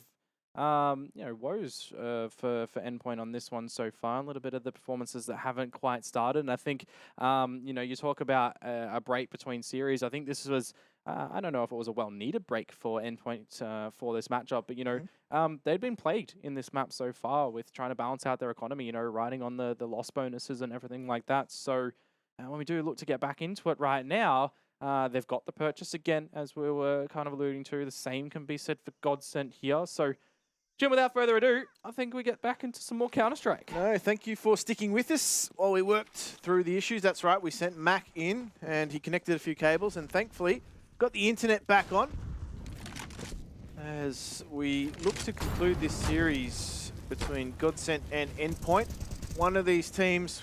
you know, woes for Endpoint on this one so far. A little bit of the performances that haven't quite started. And I think, you know, you talk about a break between series. I think this was, I don't know if it was a well-needed break for Endpoint for this matchup, but, you know, they'd been plagued in this map so far with trying to balance out their economy, you know, riding on the loss bonuses and everything like that. So when we do look to get back into it right now, They've got the purchase again, as we were kind of alluding to. The same can be said for Godsent here. So, Jim, without further ado, I think we get back into some more Counter-Strike. No, thank you for sticking with us while we worked through the issues. That's right, we sent Mac in and he connected a few cables and thankfully got the internet back on. As we look to conclude this series between Godsent and Endpoint, one of these teams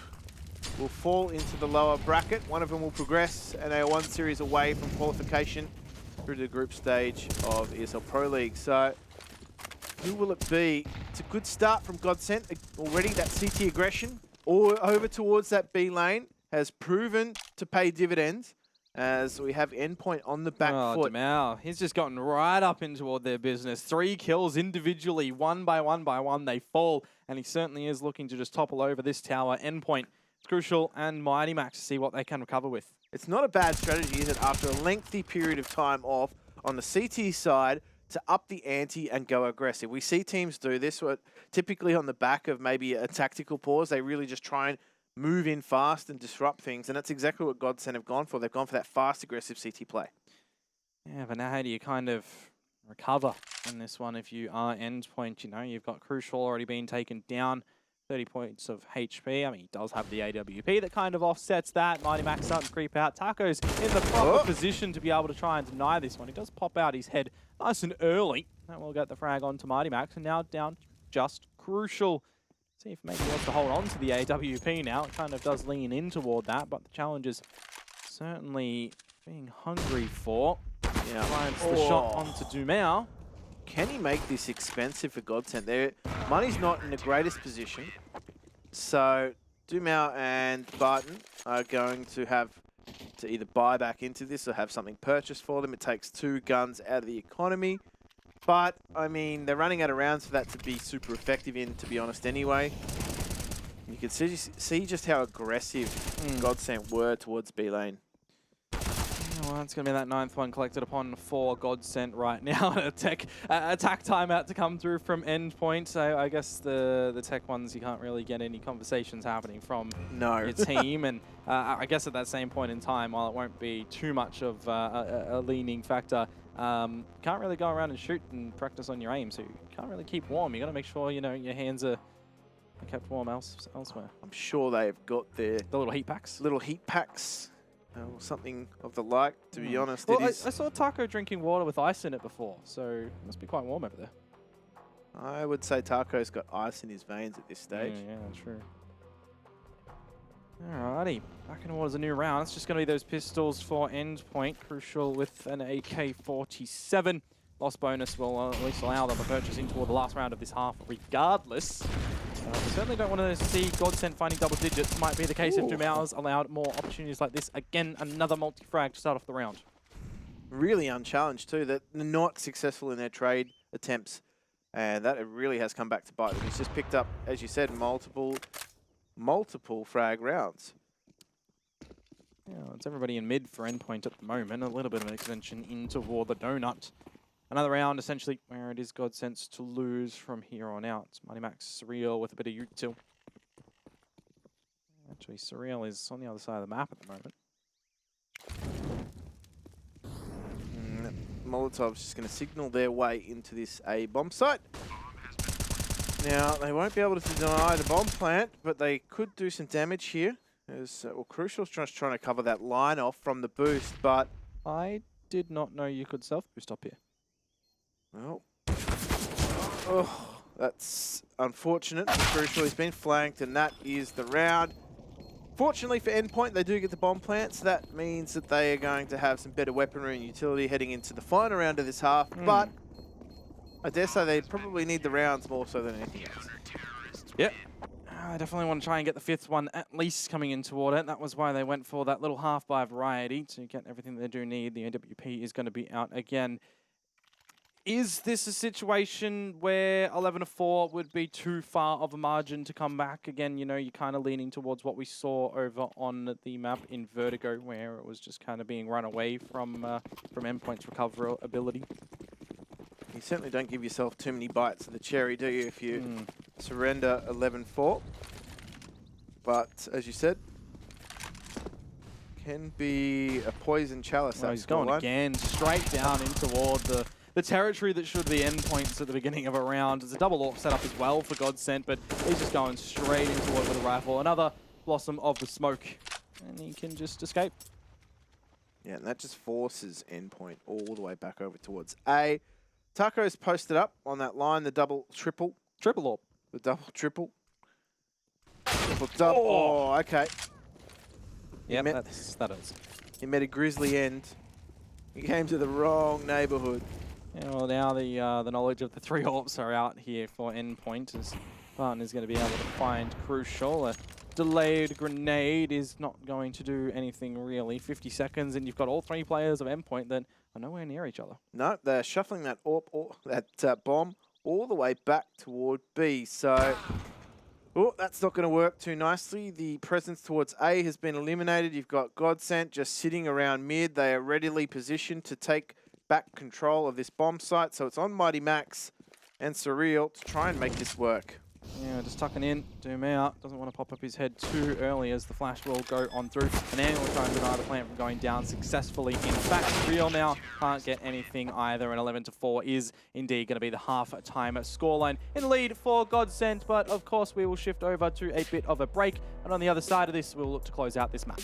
will fall into the lower bracket. One of them will progress and they are one series away from qualification through to the group stage of ESL Pro League. So who will it be? It's a good start from Godsent. Already that CT aggression or over towards that B lane has proven to pay dividends as we have Endpoint on the back foot. Demau, he's just gotten right up in toward their business. 3 kills individually, one by one, they fall. And he certainly is looking to just topple over this tower. Endpoint, it's Crucial and Mighty Max to see what they can recover with. It's not a bad strategy, is it? After a lengthy period of time off on the CT side, to up the ante and go aggressive. We see teams do this, typically on the back of maybe a tactical pause. They really just try and move in fast and disrupt things, and that's exactly what Godsent have gone for. They've gone for that fast, aggressive CT play. Yeah, but now how do you kind of recover in this one if you are Endpoint? You know, you've got Crucial already being taken down, 30 points of HP. I mean, he does have the AWP that kind of offsets that. Mighty Max starting to creep out. Taco's in the proper position to be able to try and deny this one. He does pop out his head nice and early. That will get the frag onto Mighty Max, and now down just Crucial. See if maybe he wants to hold on to the AWP now. It kind of does lean in toward that, but the challenge is certainly being hungry for. Yeah, finds the shot onto Dumau. Can he make this expensive for Godsent? Money's not in the greatest position. So Dumau and Barton are going to have to either buy back into this or have something purchased for them. It takes 2 guns out of the economy. But, I mean, they're running out of rounds for that to be super effective in, to be honest, anyway. You can see just how aggressive Godsent were towards B lane. Well, it's going to be that 9th one collected upon for Godsent right now. A attack timeout to come through from Endpoint. So I guess the tech ones, you can't really get any conversations happening from your team. And I guess at that same point in time, while it won't be too much of a leaning factor, can't really go around and shoot and practice on your aim. So you can't really keep warm. You got to make sure, you know, your hands are kept warm elsewhere. I'm sure they've got the little heat packs. Little heat packs. Or something of the like, to be honest. Well, I saw Taco drinking water with ice in it before, so it must be quite warm over there. I would say Taco's got ice in his veins at this stage. Yeah, true. Alrighty, back in towards a new round. It's just going to be those pistols for Endpoint. Crucial with an AK-47. Loss bonus will at least allow them to purchase in toward the last round of this half regardless. We certainly don't want to see Godsent finding double digits. Might be the case if Dumau's allowed more opportunities like this. Again, another multi-frag to start off the round. Really unchallenged too. That they're not successful in their trade attempts. And that really has come back to bite them. He's just picked up, as you said, multiple frag rounds. Yeah, it's everybody in mid for Endpoint at the moment. A little bit of an extension in toward the donut. Another round, essentially, where it is Godsent's to lose from here on out. Mighty Max Surreal with a bit of util. Actually, Surreal is on the other side of the map at the moment. Molotov's just going to signal their way into this A bomb site. Now, they won't be able to deny the bomb plant, but they could do some damage here. As Crucial's just trying to cover that line off from the boost, but I did not know you could self-boost up here. Well, that's unfortunate. Crucial, he's been flanked, and that is the round. Fortunately for Endpoint, they do get the bomb plant, so that means that they are going to have some better weaponry and utility heading into the final round of this half. But I dare say they probably need the rounds more so than anything else. Yep. I definitely want to try and get the 5th one at least coming in toward it. That was why they went for that little half-buy variety to get everything they do need. The AWP is going to be out again. Is this a situation where 11-4 would be too far of a margin to come back? Again, you know, you're kind of leaning towards what we saw over on the map in Vertigo, where it was just kind of being run away from Endpoint's recovery ability. You certainly don't give yourself too many bites of the cherry, do you, if you surrender 11-4. But, as you said, can be a poison chalice. Well, he's going again, straight down in toward the territory that should be endpoints at the beginning of a round. There's a double AWP set up as well for Godsent, but he's just going straight into it with a rifle. Another Blossom of the Smoke, and he can just escape. Yeah, and that just forces endpoint all the way back over towards A. Taco's posted up on that line, the double, triple. Triple AWP. The double, triple. Triple, double. Oh, okay. Yeah, that is. He met a grisly end. He came to the wrong neighborhood. Yeah, well, now the knowledge of the 3 AWPs are out here for endpoint, as Barton is going to be able to find Crucial. A delayed grenade is not going to do anything really. 50 seconds, and you've got all 3 players of endpoint that are nowhere near each other. No, they're shuffling that AWP, or that bomb all the way back toward B. So, oh, that's not going to work too nicely. The presence towards A has been eliminated. You've got Godsent just sitting around mid. They are readily positioned to take back control of this bomb site. So it's on Mighty Max and Surreal to try and make this work. Yeah, just tucking in, Doom out. Doesn't want to pop up his head too early as the flash will go on through. And Annual will try and deny the plant from going down successfully. In fact, Real now can't get anything either. And 11-4 is indeed going to be the half-time scoreline in lead for Godsent. But of course, we will shift over to a bit of a break. And on the other side of this, we'll look to close out this map.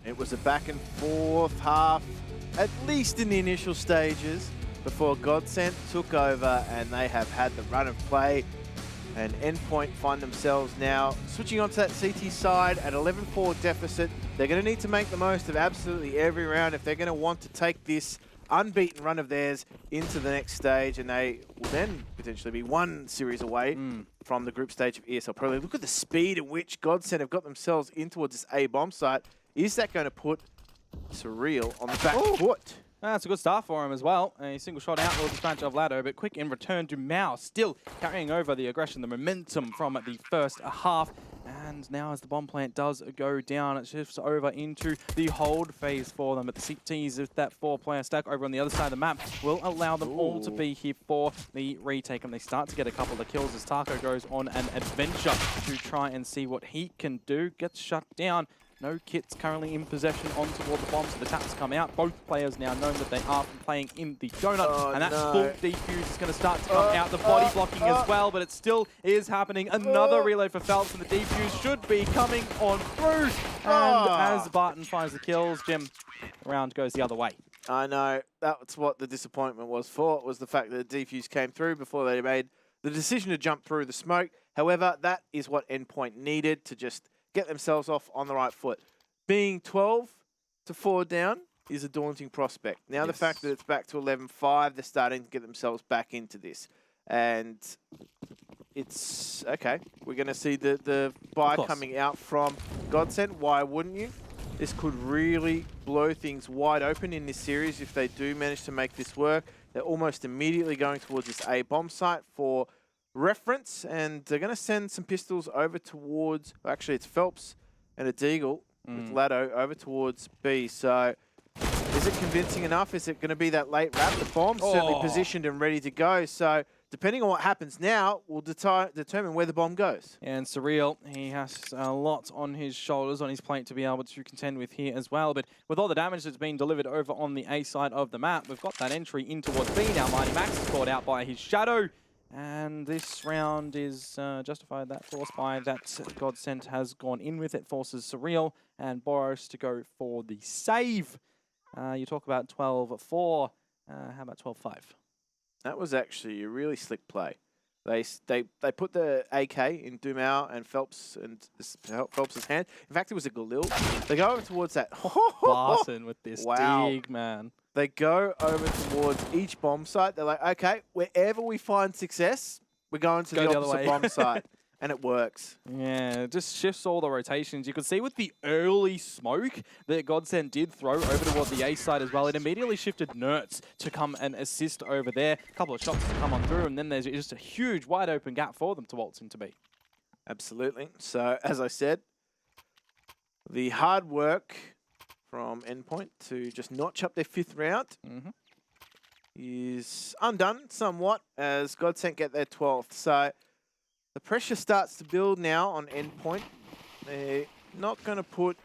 It was a back and forth half, at least in the initial stages, before Godsent took over, and they have had the run of play. And Endpoint find themselves now switching onto that CT side at 11-4 deficit. They're going to need to make the most of absolutely every round if they're going to want to take this unbeaten run of theirs into the next stage, and they will then potentially be one series away from the group stage of ESL Pro League. Look at the speed at which Godsend have got themselves in towards this A bomb site. Is that going to put Surreal on the back foot? That's a good start for him as well. A single shot out towards the dispatch of Lado, but quick in return to Mao, still carrying over the aggression, the momentum from the first half. And now as the bomb plant does go down, it shifts over into the hold phase for them. But the CTs with that 4-player stack over on the other side of the map will allow them all to be here for the retake. And they start to get a couple of kills as Taco goes on an adventure to try and see what he can do. Gets shut down. No kits currently in possession on toward the bomb, so the taps come out. Both players now know that they are playing in the donut, and that full defuse is going to start to come out. The body blocking as well, but it still is happening. Another reload for Phelps, and the defuse should be coming on through. And as Barton finds the kills, Jim, the round goes the other way. I know. That's what the disappointment was for, was the fact that the defuse came through before they made the decision to jump through the smoke. However, that is what Endpoint needed to just get themselves off on the right foot. Being 12-4 down is a daunting prospect. Now the fact that it's back to 11-5, they're starting to get themselves back into this. And it's, okay, we're going to see the buy coming out from Godsend. Why wouldn't you? This could really blow things wide open in this series if they do manage to make this work. They're almost immediately going towards this A bomb site for reference, and they're going to send some pistols over towards, actually it's Phelps and a Deagle with Lado over towards B. So is it convincing enough? Is it going to be that late wrap? The bomb's certainly positioned and ready to go. So depending on what happens now will determine where the bomb goes. And Surreal, he has a lot on his shoulders, on his plate to be able to contend with here as well. But with all the damage that's been delivered over on the A side of the map, we've got that entry in towards B now. Mighty Max is caught out by his shadow. And this round is justified, that force by that Godsend has gone in with. It forces Surreal and Boros to go for the save. You talk about 12-4. How about 12-5? That was actually a really slick play. They put the AK in Dumao and Phelps and Phelps' hand. In fact, it was a Galil. They go over towards that. Larson with this dig, man. They go over towards each bomb site. They're like, okay, wherever we find success, we're going to the opposite bomb site. And it works. Yeah, it just shifts all the rotations. You could see with the early smoke that Godsend did throw over towards the A side as well. It immediately shifted Nertz to come and assist over there. A couple of shots to come on through, and then there's just a huge wide open gap for them to waltz into B. Absolutely. So, as I said, the hard work from Endpoint to just notch up their 5th round is undone somewhat as Godsend get their 12th. So the pressure starts to build now on Endpoint. They're not going to put...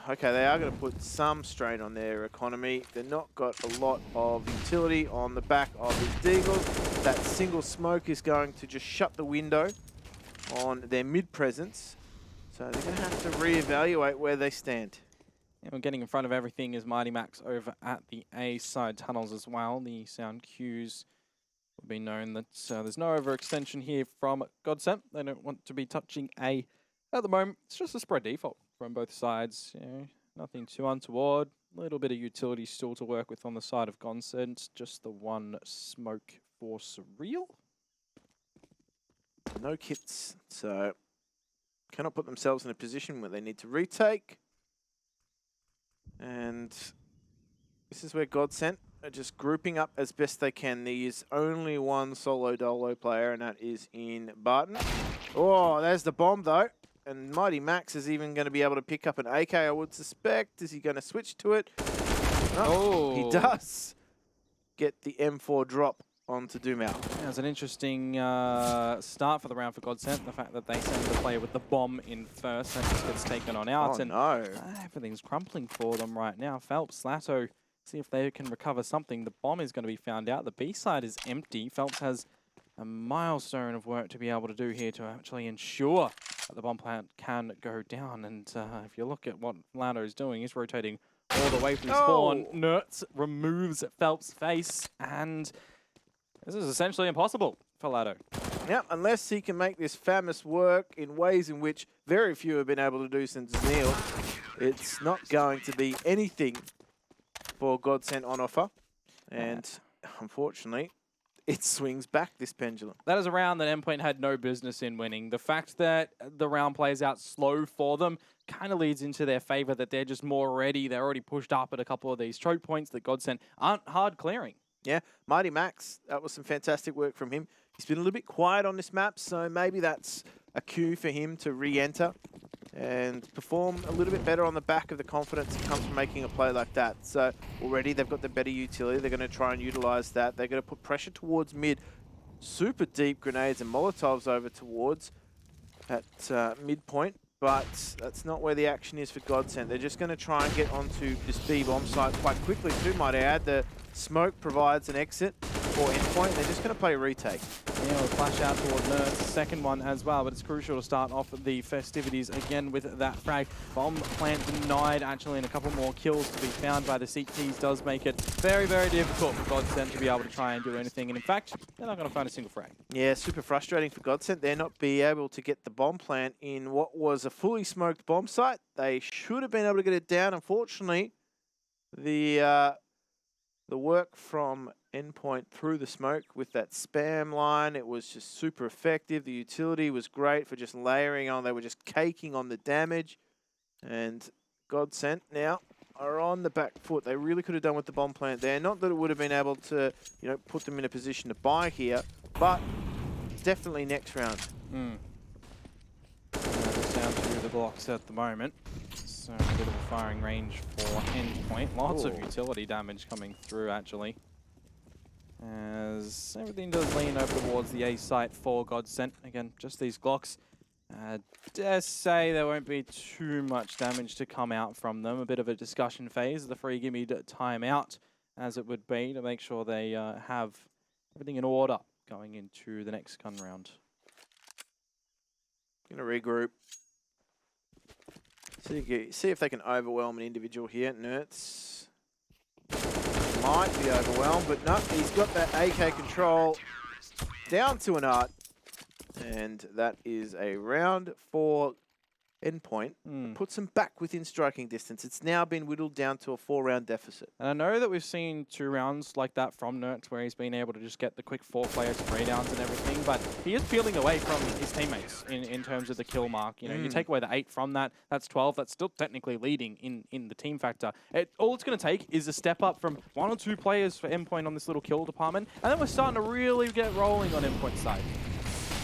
Okay, they are going to put some strain on their economy. They've not got a lot of utility on the back of these Deagles. That single smoke is going to just shut the window on their mid presence. So they're going to have to reevaluate where they stand. And we're getting in front of everything is Mighty Max over at the A side tunnels as well. The sound cues will be known that there's no overextension here from Godsend. They don't want to be touching A at the moment. It's just a spread default from both sides. You know, nothing too untoward. A little bit of utility still to work with on the side of Godsend. Just the one smoke for Surreal. No kits, so cannot put themselves in a position where they need to retake. And this is where Godsend are just grouping up as best they can. There is only one solo dolo player, and that is in Barton. Oh, there's the bomb, though. And Mighty Max is even going to be able to pick up an AK, I would suspect. Is he going to switch to it? Oh, he does get the M4 drop onto Dumao. Yeah, it was an interesting start for the round for Godsend. The fact that they send the player with the bomb in first, that just gets taken on out. Oh, no. Everything's crumpling for them right now. Phelps, Lato, see if they can recover something. The bomb is going to be found out. The B side is empty. Phelps has a milestone of work to be able to do here to actually ensure that the bomb plant can go down. And if you look at what Lato is doing, he's rotating all the way from spawn. Nertz removes Phelps' face, and this is essentially impossible for Lato. Yeah, unless he can make this FAMAS work in ways in which very few have been able to do since Neil. it's not going to be anything for Godsent on offer. And unfortunately, it swings back, this pendulum. That is a round that Endpoint had no business in winning. The fact that the round plays out slow for them kind of leads into their favor, that they're just more ready. They're already pushed up at a couple of these choke points that Godsent aren't hard clearing. Yeah, Mighty Max, that was some fantastic work from him. He's been a little bit quiet on this map, so maybe that's a cue for him to re-enter and perform a little bit better on the back of the confidence that comes from making a play like that. So already they've got the better utility. They're going to try and utilize that. They're going to put pressure towards mid. Super deep grenades and Molotovs over towards at midpoint, but that's not where the action is for Godsent. They're just going to try and get onto this B bomb site quite quickly too, might I add. The smoke provides an exit for Endpoint. They're just going to play retake. Yeah, we'll flash out toward Nerds, second one as well, but it's crucial to start off the festivities again with that frag. Bomb plant denied, actually, and a couple more kills to be found by the CTs does make it very, very difficult for Godsent to be able to try and do anything. And in fact, they're not going to find a single frag. Yeah, super frustrating for Godsent. They're not be able to get the bomb plant in what was a fully smoked bomb site. They should have been able to get it down. Unfortunately, the work from Endpoint through the smoke with that spam line, it was just super effective. The utility was great for just layering on. They were just caking on the damage. And Godsent now are on the back foot. They really could have done with the bomb plant there. Not that it would have been able to, you know, put them in a position to buy here, but definitely next round. Just down through the blocks at the moment. So a bit of a firing range for Endpoint. Lots of utility damage coming through, actually. As everything does lean over towards the A site for Godsent. Again, just these Glocks. Dare say there won't be too much damage to come out from them. A bit of a discussion phase, the free gimme timeout, as it would be, to make sure they have everything in order going into the next gun round. Gonna regroup. See if they can overwhelm an individual here. Nerds might be overwhelmed, but no, he's got that AK control down to an art. And that is a round for Endpoint. Puts them back within striking distance. It's now been whittled down to a 4-round deficit. And I know that we've seen 2 rounds like that from Nerds, where he's been able to just get the quick 4-player spray downs and everything, but he is peeling away from his teammates in terms of the kill mark. You know, you take away the 8 from that, that's 12. That's still technically leading in the team factor. All it's going to take is a step up from 1 or 2 players for Endpoint on this little kill department, and then we're starting to really get rolling on Endpoint's side.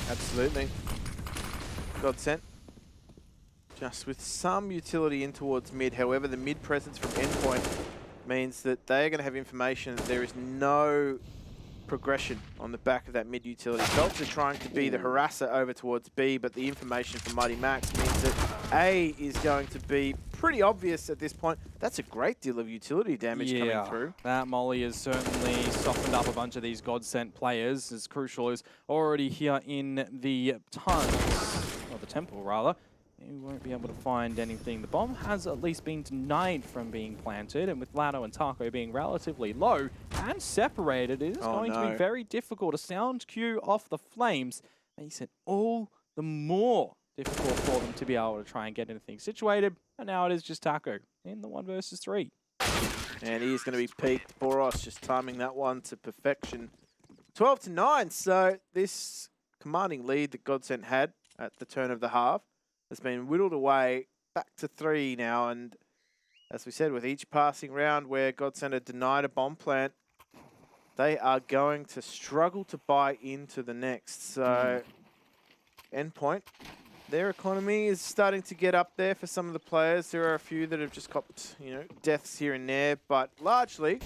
Absolutely. Godsent. Just with some utility in towards mid. However, the mid presence from Endpoint means that they are going to have information that there is no progression on the back of that mid utility. Belts are trying to be the harasser over towards B, but the information from Mighty Max means that A is going to be pretty obvious at this point. That's a great deal of utility damage coming through. That Molly has certainly softened up a bunch of these Godsent players, as Crucial is already here in the tunnels, or the temple rather. You won't be able to find anything. The bomb has at least been denied from being planted, and with Lado and Taco being relatively low and separated, it is going to be very difficult. A sound cue off the flames makes it all the more difficult for them to be able to try and get anything situated, and now it is just Taco in the 1 versus 3. And he is going to be peaked. Boros just timing that one to perfection. 12-9, so this commanding lead that Godsent had at the turn of the half has been whittled away back to 3 now, and as we said, with each passing round where Godsent had denied a bomb plant, they are going to struggle to buy into the next. So, Endpoint, their economy is starting to get up there for some of the players. There are a few that have just copped, you know, deaths here and there, but largely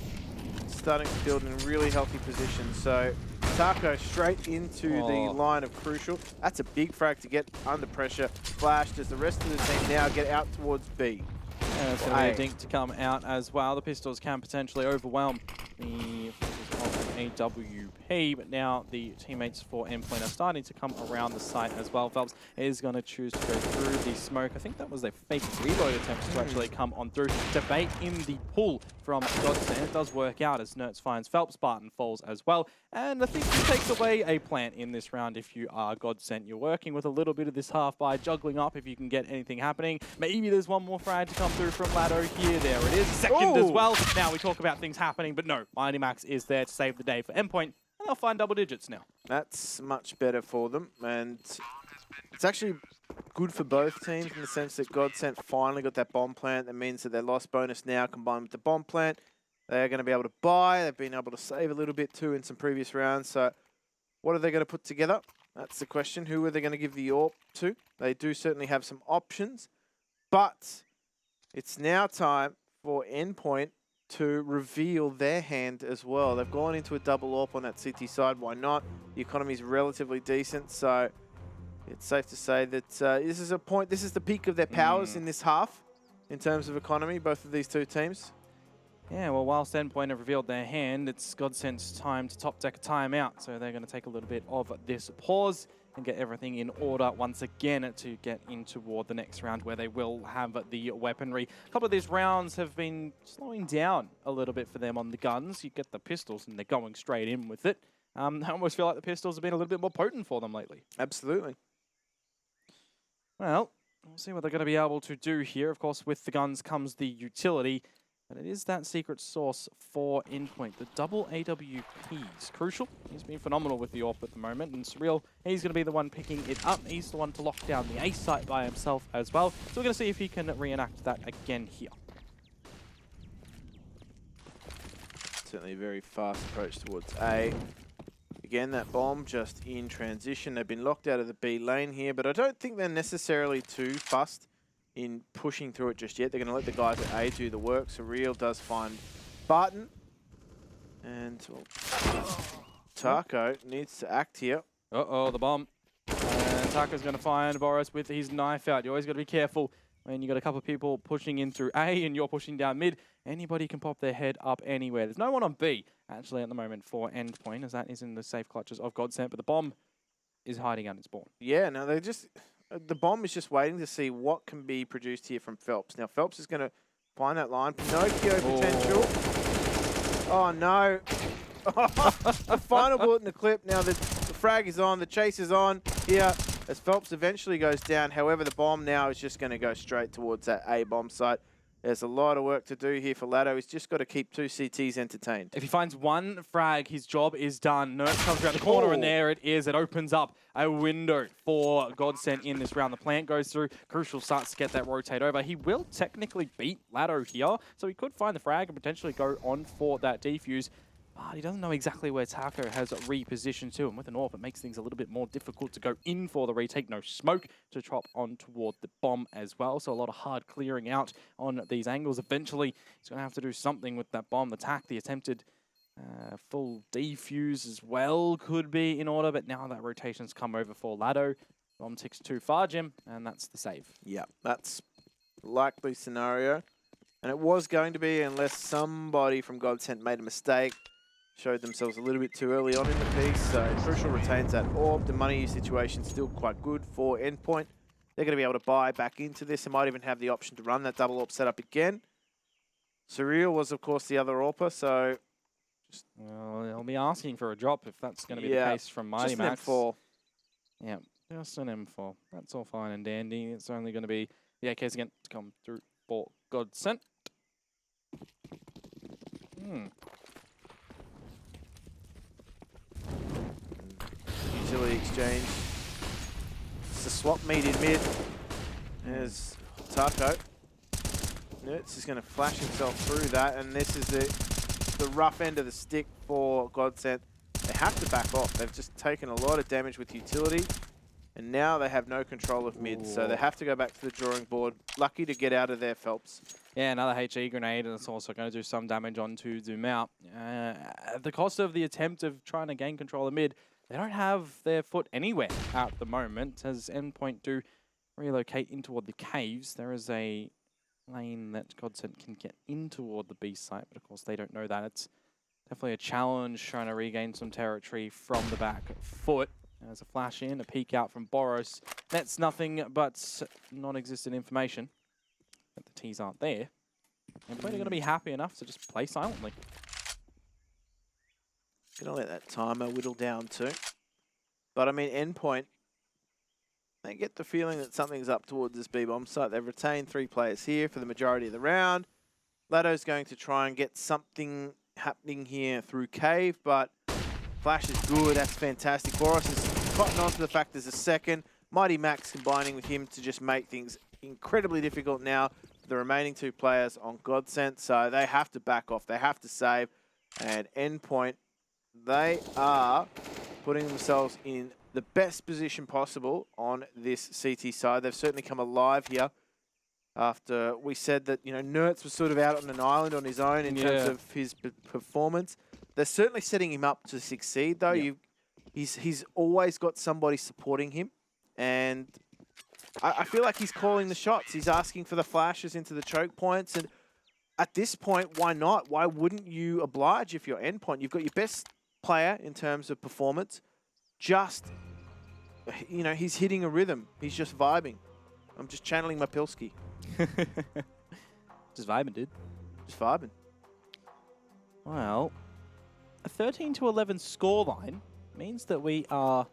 starting to build in a really healthy position. So, Taco straight into the line of Crucial. That's a big frag to get under pressure. Flashed as the rest of the team now get out towards B. And it's going to be a dink to come out as well. The pistols can potentially overwhelm the forces of AWP, but now the teammates for Endpoint are starting to come around the site as well. Phelps is going to choose to go through the smoke. I think that was their fake reload attempt to actually come on through. Debate in the pull from Godsent. It does work out as Nertz finds Phelps. Barton falls as well. And I think he takes away a plant in this round if you are Godsent. You're working with a little bit of this half by juggling up if you can get anything happening. Maybe there's one more frag to come through from Lado here. There it is. Second as well. Now we talk about things happening, but no. Mighty Max is there to save the day for Endpoint, and they'll find double digits now. That's much better for them, and it's actually good for both teams in the sense that Godsent finally got that bomb plant. That means that their loss bonus now combined with the bomb plant, they're going to be able to buy. They've been able to save a little bit too in some previous rounds. So what are they going to put together? That's the question. Who are they going to give the AWP to? They do certainly have some options, but it's now time for Endpoint to reveal their hand as well. They've gone into a double AWP on that CT side. Why not? The economy is relatively decent, so it's safe to say that this is the peak of their powers in this half in terms of economy, both of these two teams. Yeah, well, whilst Endpoint have revealed their hand, it's Godsent's time to top deck a timeout. So they're going to take a little bit of this pause and get everything in order once again to get in toward the next round where they will have the weaponry. A couple of these rounds have been slowing down a little bit for them on the guns. You get the pistols and they're going straight in with it. I almost feel like the pistols have been a little bit more potent for them lately. Absolutely. Well, we'll see what they're going to be able to do here. Of course, with the guns comes the utility. But it is that secret source for Endpoint. The double AWP is crucial. He's been phenomenal with the AWP at the moment. And Surreal, he's going to be the one picking it up. He's the one to lock down the A site by himself as well. So we're going to see if he can reenact that again here. Certainly a very fast approach towards A. Again, that bomb just in transition. They've been locked out of the B lane here, but I don't think they're necessarily too fussed in pushing through it just yet. They're going to let the guys at A do the work. Surreal does find Barton. And Taco needs to act here. Uh-oh, the bomb. And Taco's going to find Boris with his knife out. You always got to be careful when you got a couple of people pushing in through A and you're pushing down mid. Anybody can pop their head up anywhere. There's no one on B, actually, at the moment for Endpoint, as that is in the safe clutches of Godsent, but the bomb is hiding under spawn. Yeah, no, they just... The bomb is just waiting to see what can be produced here from Phelps. Now, Phelps is going to find that line. Pinocchio potential. Oh, no. The final bullet in the clip. Now, the frag is on. The chase is on here as Phelps eventually goes down. However, the bomb now is just going to go straight towards that A bomb site. There's a lot of work to do here for Lado. He's just got to keep two CTs entertained. If he finds one frag, his job is done. Nertz comes around the corner, and there it is. It opens up a window for Godsent in this round. The plant goes through. Crucial starts to get that rotate over. He will technically beat Lado here, so he could find the frag and potentially go on for that defuse. But he doesn't know exactly where Taco has repositioned to, and with an AWP, it makes things a little bit more difficult to go in for the retake. No smoke to chop on toward the bomb as well, so a lot of hard clearing out on these angles. Eventually, he's going to have to do something with that bomb attack. The attempted full defuse as well could be in order, but now that rotation's come over for Lado. Bomb ticks too far, Jim, and that's the save. Yeah, that's likely scenario. And it was going to be unless somebody from Godsent made a mistake. Showed themselves a little bit too early on in the piece, so Crucial retains that AWP. The money situation still quite good for Endpoint. They're going to be able to buy back into this. They might even have the option to run that double AWP setup again. Surreal was, of course, the other AWPer, so... Well, they'll be asking for a drop if that's going to be the case from Mighty Max. Just an M4. Yeah, just an M4. That's all fine and dandy. It's only going to be the AKs again to come through for Godsent. Utility exchange. It's a swap meet in mid. There's Taco. Nertz is going to flash himself through that, and this is the rough end of the stick for Godsent. They have to back off. They've just taken a lot of damage with utility, and now they have no control of mid, so they have to go back to the drawing board. Lucky to get out of there, Phelps. Yeah, another HE grenade, and it's also going to do some damage onto Zoom out. At the cost of the attempt of trying to gain control of mid, they don't have their foot anywhere at the moment, as Endpoint do relocate in toward the caves. There is a lane that Godsent can get in toward the B site, but of course they don't know that. It's Definitely a challenge trying to regain some territory from the back foot. There's a flash in, a peek out from Boros. That's nothing but non-existent information. But the T's aren't there. And they're going to be happy enough to just play silently. Gonna let that timer whittle down too. But I mean, Endpoint, they get the feeling that something's up towards this B-bomb site. They've retained 3 players here for the majority of the round. Lado's going to try and get something happening here through Cave, but Flash is good. That's fantastic. Boros is cotton on to the fact there's a second. Mighty Max combining with him to just make things incredibly difficult now for the remaining 2 players on Godsent. So they have to back off. They have to save. And Endpoint, they are putting themselves in the best position possible on this CT side. They've certainly come alive here after we said that, you know, Nertz was sort of out on an island on his own in terms of his performance. They're certainly setting him up to succeed, though. He's always got somebody supporting him, and I feel like he's calling the shots. He's asking for the flashes into the choke points, and at this point, why not? Why wouldn't you oblige if you're Endpoint? You've got your best player in terms of performance. Just, you know, he's hitting a rhythm. He's just vibing. I'm just channeling my Pilsky. Just vibing, dude. Just vibing. Well, a 13-11 scoreline means that we are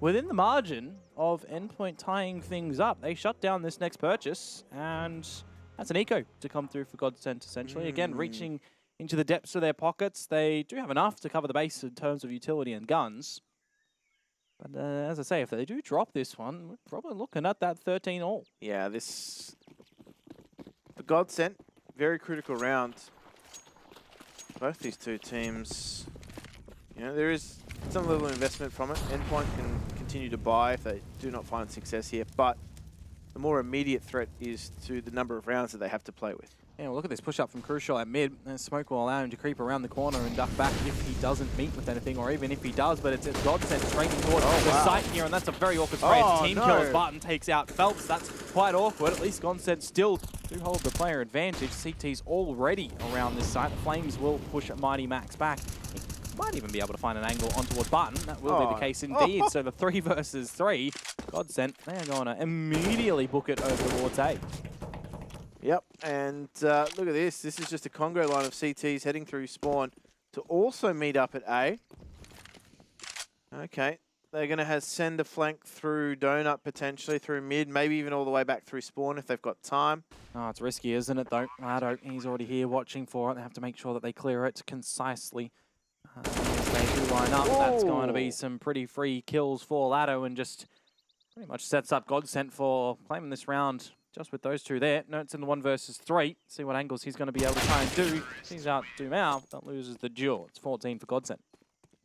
within the margin of Endpoint tying things up. They shut down this next purchase, and that's an eco to come through for Godsent, essentially. Again, reaching into the depths of their pockets. They do have enough to cover the base in terms of utility and guns. But as I say, if they do drop this one, we're probably looking at that 13 all. Yeah, this... For Godsent, very critical round. Both these 2 teams, you know, there is some level of investment from it. Endpoint can continue to buy if they do not find success here, but the more immediate threat is to the number of rounds that they have to play with. Yeah, well, look at this push up from Crucial at mid. And Smoke will allow him to creep around the corner and duck back if he doesn't meet with anything, or even if he does. But it's Godsent straining towards the site here, and that's a very awkward spray. It's a team kill as Barton takes out Phelps. That's quite awkward. At least Godsent still do hold the player advantage. CT's already around this site. The Flames will push Mighty Max back. He might even be able to find an angle on towards Barton. That will be the case indeed. So the 3 versus 3. Godsent, they're going to immediately book it over towards A. Yep, and look at this. This is just a Congo line of CTs heading through spawn to also meet up at A. Okay, they're going to send a flank through Donut, potentially through mid, maybe even all the way back through spawn if they've got time. Oh, it's risky, isn't it, though? Lado, he's already here watching for it. They have to make sure that they clear it concisely. As they do line up, that's going to be some pretty free kills for Lado, and just pretty much sets up Godsent for claiming this round. Just with those 2 there. Notes in the 1 versus 3. See what angles he's going to be able to try and do. He's out Doom out, but loses the duel. It's 14 for Godsent.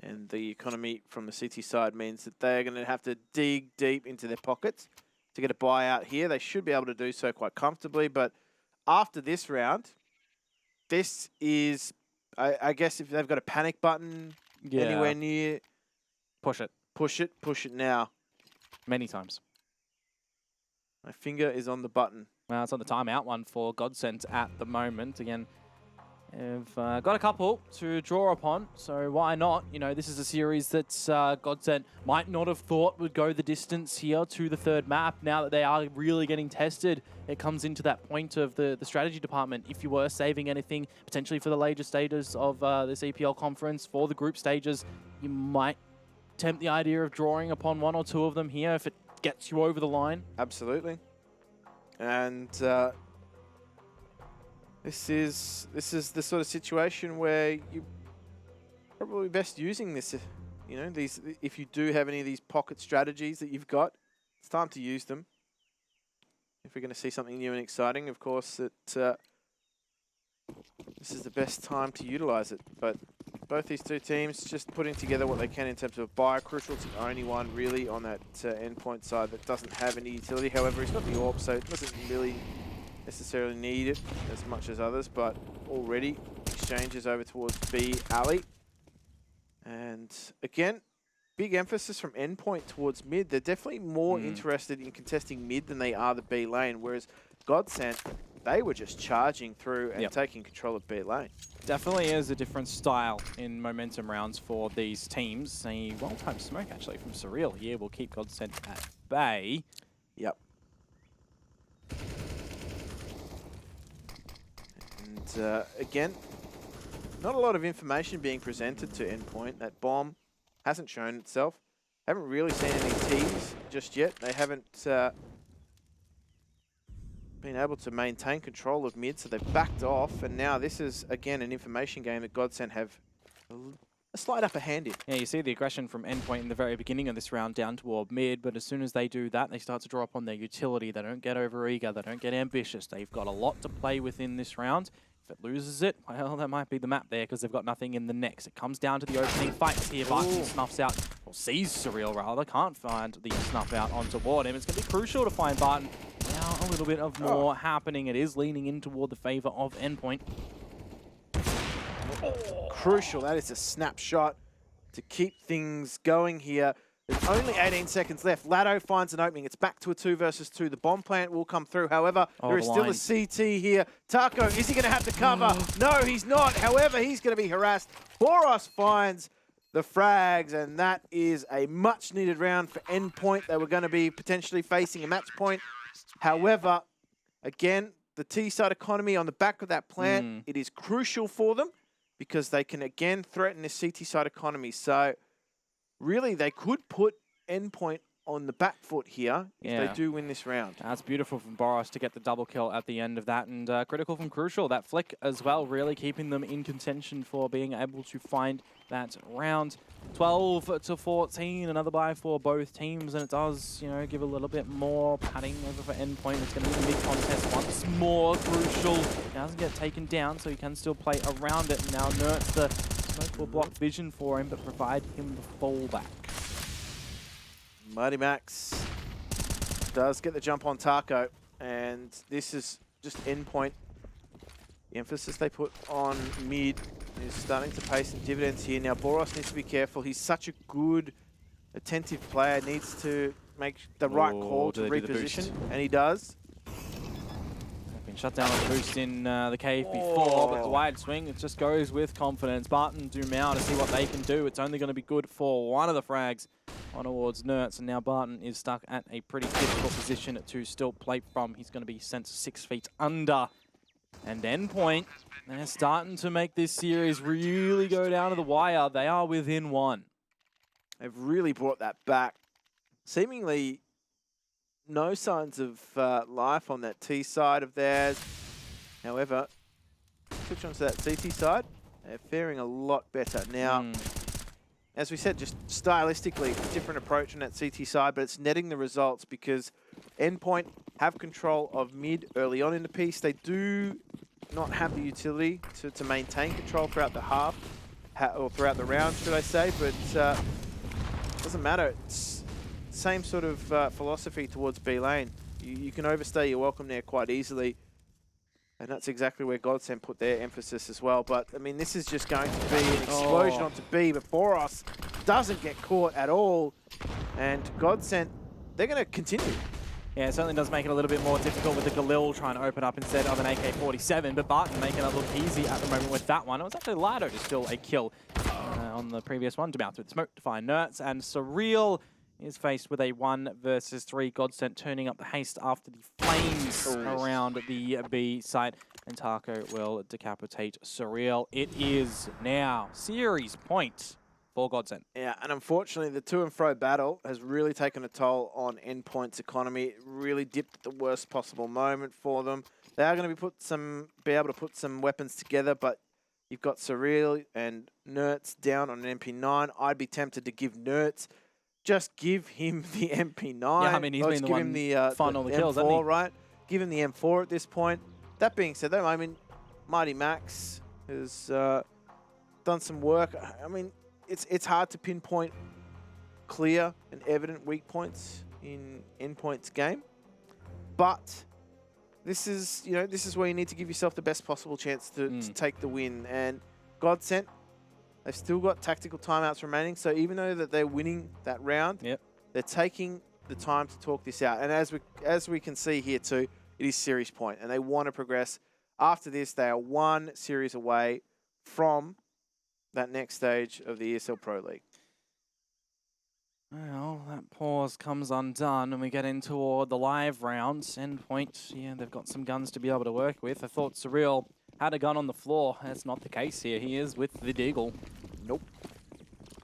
And the economy from the CT side means that they're going to have to dig deep into their pockets to get a buyout here. They should be able to do so quite comfortably, but after this round, this is, I guess if they've got a panic button anywhere near... Push it. Push it now. Many times. My finger is on the button. Well, it's on the timeout one for Godsent at the moment. Again, they've got a couple to draw upon, so why not? You know, this is a series that Godsent might not have thought would go the distance here to the 3rd map. Now that they are really getting tested, it comes into that point of the strategy department. If you were saving anything, potentially for the later stages of this EPL conference, for the group stages, you might tempt the idea of drawing upon 1 or 2 of them here if it gets you over the line. Absolutely. And this is the sort of situation where you probably best using this. You know, these, if you do have any of these pocket strategies that you've got, it's time to use them. If we're going to see something new and exciting, of course, that this is the best time to utilize it. But both these 2 teams just putting together what they can in terms of buy. Crucial's the only one really on that Endpoint side that doesn't have any utility. However, he's got the AWP, so it doesn't really necessarily need it as much as others. But already exchanges over towards B alley. And again, big emphasis from Endpoint towards mid. They're definitely more interested in contesting mid than they are the B lane, whereas Godsent, they were just charging through and Yep. taking control of B lane. Definitely is a different style in momentum rounds for these teams. A well-timed smoke, actually, from Surreal here will keep Godsent at bay. Yep. And again, not a lot of information being presented to Endpoint. That bomb hasn't shown itself. Haven't really seen any teams just yet. They haven't been able to maintain control of mid, so they've backed off. And now this is, again, an information game that Godsent have a slight upper hand in. Yeah, you see the aggression from Endpoint in the very beginning of this round down toward mid, but as soon as they do that, they start to draw up on their utility. They don't get over-eager, they don't get ambitious. They've got a lot to play with in this round. If it loses it, well, that might be the map there because they've got nothing in the next. It comes down to the opening fights here. Barton snuffs out, or sees Surreal rather, can't find the snuff out on toward him. It's going to be crucial to find Barton. Now a little bit of more happening. It is leaning in toward the favor of Endpoint. Crucial, that is a snapshot to keep things going here. There's only 18 seconds left. Lado finds an opening. It's back to a 2 versus 2. The bomb plant will come through. However, there is still a CT here. Taco, is he going to have to cover? No, he's not. However, he's going to be harassed. Boros finds the frags, and that is a much-needed round for Endpoint. They were going to be potentially facing a match point. However, again, the T-side economy on the back of that plant, it is crucial for them because they can, again, threaten this CT side economy. So, really, they could put Endpoint on the back foot here if they do win this round. That's beautiful from Boros to get the double kill at the end of that, and critical from Crucial. That flick as well, really keeping them in contention for being able to find that round. 12 to 14, another buy for both teams, and it does, you know, give a little bit more padding over for Endpoint. It's going to be the mid-contest once more. Crucial doesn't get taken down, so he can still play around it. Now Nertz, the smoke will block vision for him, but provide him the fallback. Mighty Max does get the jump on Taco, and this is just Endpoint. The emphasis they put on mid is starting to pay some dividends here. Now, Boros needs to be careful. He's such a good, attentive player. Needs to make the right call to reposition, and he does. Been shut down on the boost in the cave before, but the wide swing, it just goes with confidence. Barton do Mao to see what they can do. It's only going to be good for one of the frags on towards Nertz, and now Barton is stuck at a pretty difficult position to still play from. He's going to be sent 6 feet under. And Endpoint, they're starting to make this series really go down to the wire. They are within 1. They've really brought that back. Seemingly no signs of life on that T side of theirs. However, switch onto that CT side, they're faring a lot better. Now, as we said, just stylistically, different approach on that CT side, but it's netting the results because Endpoint have control of mid early on in the piece. They do not have the utility to maintain control throughout the half, or throughout the round, should I say, but it doesn't matter. It's same sort of philosophy towards B lane. You can overstay your welcome there quite easily, and that's exactly where Godsent put their emphasis as well. But, I mean, this is just going to be an explosion onto B, but Boros doesn't get caught at all, and Godsent, they're going to continue. Yeah, it certainly does make it a little bit more difficult with the Galil trying to open up instead of an AK-47, but Barton making it look easy at the moment with that one. It was actually Lado to still a kill on the previous one. Demouth through the smoke to find Nertz, and Surreal is faced with a 1 versus 3. Godsent turning up the haste after the flames around the B site, and Taco will decapitate Surreal. It is now series point for Godsent. Yeah, and unfortunately, the to and fro battle has really taken a toll on Endpoint's economy. It really dipped at the worst possible moment for them. They are going to be able to put some weapons together, but you've got Surreal and Nertz down on an MP9. I'd be tempted to give Nertz, just give him the MP9. Yeah, I mean, he's been the one finding all the kills, hasn't he? Right? Give him the M4 at this point. That being said, though, I mean, Mighty Max has done some work. I mean, it's hard to pinpoint clear and evident weak points in Endpoint's game, but this is where you need to give yourself the best possible chance to take the win. And Godsent, they've still got tactical timeouts remaining, so even though that they're winning that round, they're taking the time to talk this out. And as we can see here too, it is series point, and they want to progress. After this, they are one series away from that next stage of the ESL Pro League. Well, that pause comes undone and we get into the live rounds. Endpoint, yeah, they've got some guns to be able to work with. I thought Surreal had a gun on the floor. That's not the case here. He is with the Deagle. Nope.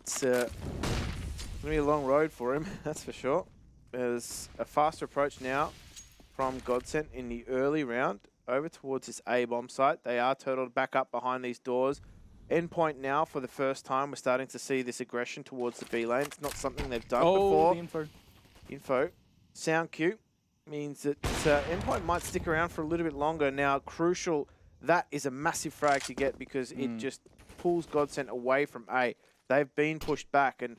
It's going to be a long road for him, that's for sure. There's a faster approach now from Godsent in the early round over towards this A-bomb site. They are turtled back up behind these doors. Endpoint now, for the first time, we're starting to see this aggression towards the B lane. It's not something they've done before. The info. Info. Sound cue means that Endpoint might stick around for a little bit longer. Now, Crucial, that is a massive frag to get because it just pulls Godsent away from A. They've been pushed back, and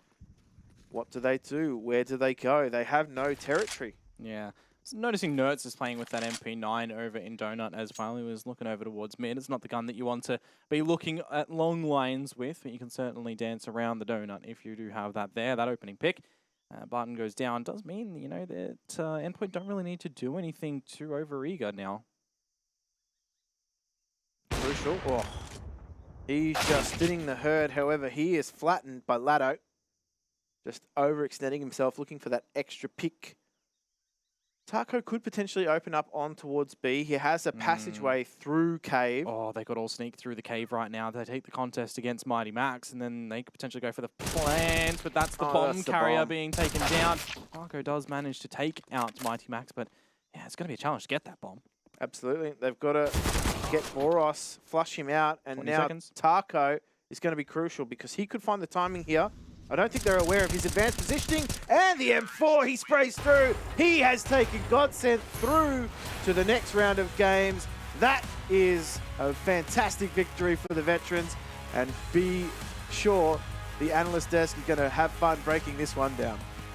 what do? Where do they go? They have no territory. Yeah. So noticing Nertz is playing with that MP9 over in Donut as well. He was looking over towards mid. It's not the gun that you want to be looking at long lanes with, but you can certainly dance around the Donut if you do have that there. That opening pick. Barton goes down. Does mean, you know, that Endpoint don't really need to do anything too overeager now. Crucial. Oh. He's just spinning the herd. However, he is flattened by Lado. Just overextending himself, looking for that extra pick. Taco could potentially open up on towards B. He has a passageway through cave. Oh, they could all sneak through the cave right now. They take the contest against Mighty Max, and then they could potentially go for the plant, but that's the bomb carrier being taken down. Taco does manage to take out Mighty Max, but yeah, it's going to be a challenge to get that bomb. Absolutely. They've got to get Boros, flush him out, and now seconds. Taco is going to be crucial because he could find the timing here. I don't think they're aware of his advanced positioning. And the M4, he sprays through. He has taken Godsent through to the next round of games. That is a fantastic victory for the veterans. And be sure the analyst desk is going to have fun breaking this one down.